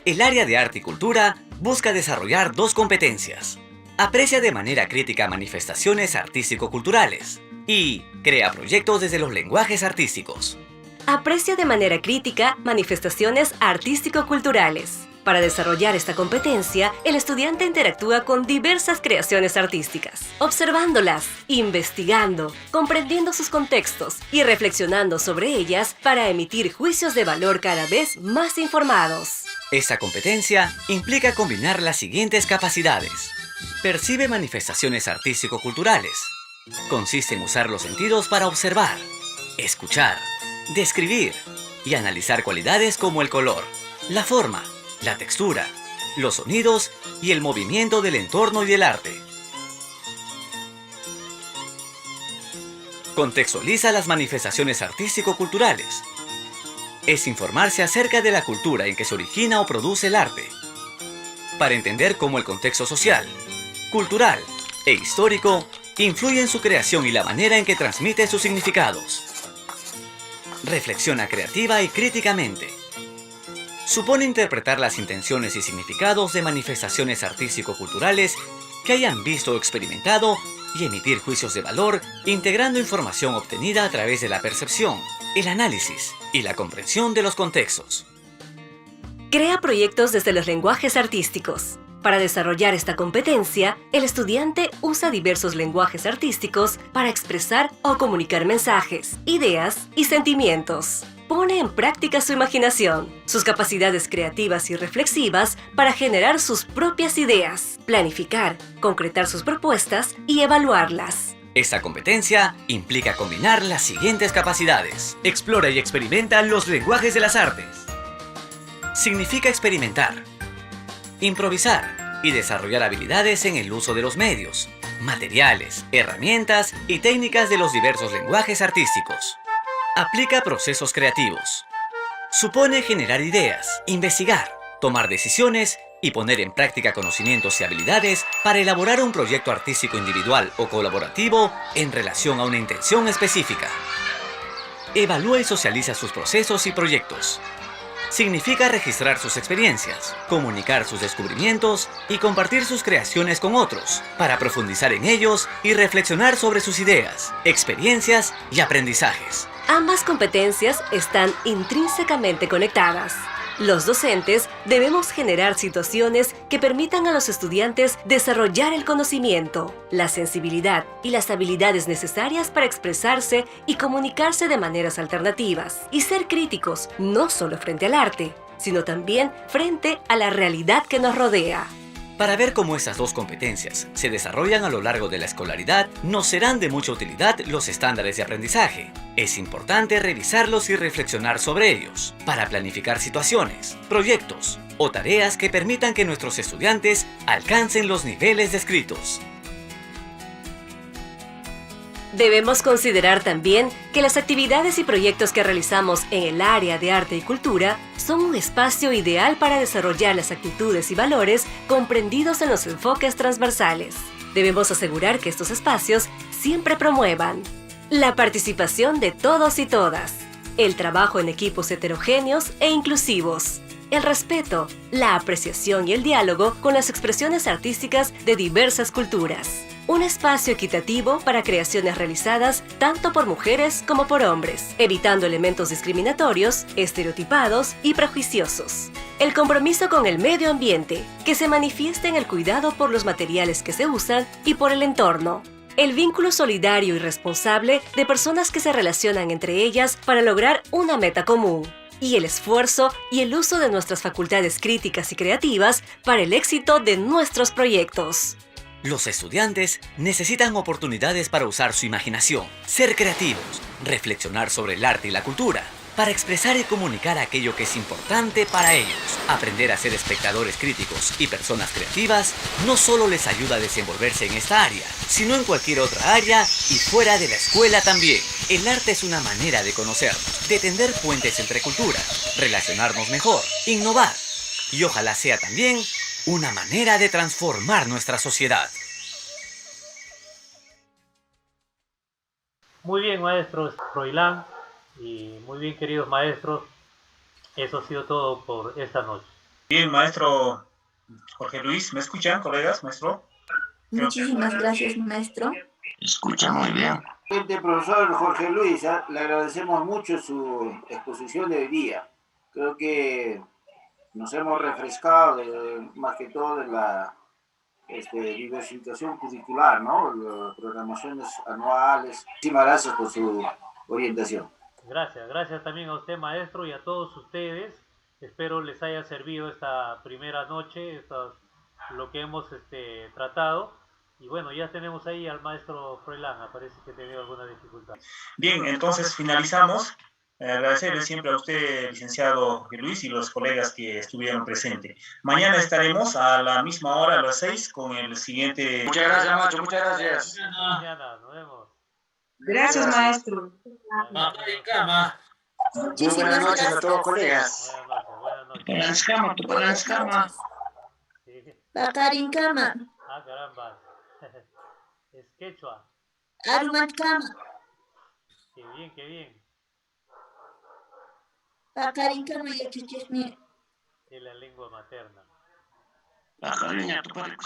El área de arte y cultura busca desarrollar 2 competencias. Aprecia de manera crítica manifestaciones artístico-culturales y crea proyectos desde los lenguajes artísticos. Aprecia de manera crítica manifestaciones artístico-culturales. Para desarrollar esta competencia, el estudiante interactúa con diversas creaciones artísticas, observándolas, investigando, comprendiendo sus contextos y reflexionando sobre ellas para emitir juicios de valor cada vez más informados. Esta competencia implica combinar las siguientes capacidades. Percibe manifestaciones artístico-culturales. Consiste en usar los sentidos para observar, escuchar, describir y analizar cualidades como el color, la forma, la textura, los sonidos y el movimiento del entorno y del arte. Contextualiza las manifestaciones artístico-culturales. Es informarse acerca de la cultura en que se origina o produce el arte, para entender cómo el contexto social, cultural e histórico influye en su creación y la manera en que transmite sus significados. Reflexiona creativa y críticamente. Supone interpretar las intenciones y significados de manifestaciones artístico-culturales que hayan visto o experimentado y emitir juicios de valor, integrando información obtenida a través de la percepción, el análisis y la comprensión de los contextos. Crea proyectos desde los lenguajes artísticos. Para desarrollar esta competencia, el estudiante usa diversos lenguajes artísticos para expresar o comunicar mensajes, ideas y sentimientos. Pone en práctica su imaginación, sus capacidades creativas y reflexivas para generar sus propias ideas, planificar, concretar sus propuestas y evaluarlas. Esta competencia implica combinar las siguientes capacidades. Explora y experimenta los lenguajes de las artes. Significa experimentar, improvisar y desarrollar habilidades en el uso de los medios, materiales, herramientas y técnicas de los diversos lenguajes artísticos. Aplica procesos creativos. Supone generar ideas, investigar, tomar decisiones y poner en práctica conocimientos y habilidades para elaborar un proyecto artístico individual o colaborativo en relación a una intención específica. Evalúa y socializa sus procesos y proyectos. Significa registrar sus experiencias, comunicar sus descubrimientos y compartir sus creaciones con otros, para profundizar en ellos y reflexionar sobre sus ideas, experiencias y aprendizajes. Ambas competencias están intrínsecamente conectadas. Los docentes debemos generar situaciones que permitan a los estudiantes desarrollar el conocimiento, la sensibilidad y las habilidades necesarias para expresarse y comunicarse de maneras alternativas, y ser críticos no solo frente al arte, sino también frente a la realidad que nos rodea. Para ver cómo estas 2 competencias se desarrollan a lo largo de la escolaridad, nos serán de mucha utilidad los estándares de aprendizaje. Es importante revisarlos y reflexionar sobre ellos para planificar situaciones, proyectos o tareas que permitan que nuestros estudiantes alcancen los niveles descritos. Debemos considerar también que las actividades y proyectos que realizamos en el área de arte y cultura son un espacio ideal para desarrollar las actitudes y valores comprendidos en los enfoques transversales. Debemos asegurar que estos espacios siempre promuevan la participación de todos y todas, el trabajo en equipos heterogéneos e inclusivos, el respeto, la apreciación y el diálogo con las expresiones artísticas de diversas culturas. Un espacio equitativo para creaciones realizadas tanto por mujeres como por hombres, evitando elementos discriminatorios, estereotipados y prejuiciosos. El compromiso con el medio ambiente, que se manifiesta en el cuidado por los materiales que se usan y por el entorno. El vínculo solidario y responsable de personas que se relacionan entre ellas para lograr una meta común. Y el esfuerzo y el uso de nuestras facultades críticas y creativas para el éxito de nuestros proyectos. Los estudiantes necesitan oportunidades para usar su imaginación, ser creativos, reflexionar sobre el arte y la cultura, para expresar y comunicar aquello que es importante para ellos. Aprender a ser espectadores críticos y personas creativas no solo les ayuda a desenvolverse en esta área, sino en cualquier otra área y fuera de la escuela también. El arte es una manera de conocernos, de tender puentes entre culturas, relacionarnos mejor, innovar. Y ojalá sea también una manera de transformar nuestra sociedad. Muy bien, maestro Froilán, y muy bien, queridos maestros. Eso ha sido todo por esta noche. Bien, maestro Jorge Luis, ¿me escuchan, colegas, maestro? Muchísimas gracias, maestro. Escucha muy bien. Profesor Jorge Luis, le agradecemos mucho su exposición de hoy día. Creo que nos hemos refrescado más que todo de la diversificación curricular, ¿no? Las programaciones anuales. Muchísimas gracias por su orientación. Gracias también a usted, maestro, y a todos ustedes. Espero les haya servido esta primera noche, lo que hemos tratado. Y bueno, ya tenemos ahí al maestro Froilán, parece que ha tenido alguna dificultad. Bien, entonces finalizamos. Agradecerle siempre a usted, licenciado Jorge Luis, y los colegas que estuvieron presentes. Mañana estaremos a la misma hora, a las 6, con el siguiente... Muchas gracias, Macho, muchas gracias. Mañana, nos vemos. Gracias, maestro. Muchísimas buenas noches a todos, colegas. Buenas noches. Buenas cama. Sí. Bakarinkama, Ah, caramba. Es quechua. Arumatkama, Qué bien. Bakarinkama yachuchishmi. Es la lengua materna. Baja, niña, tu padre,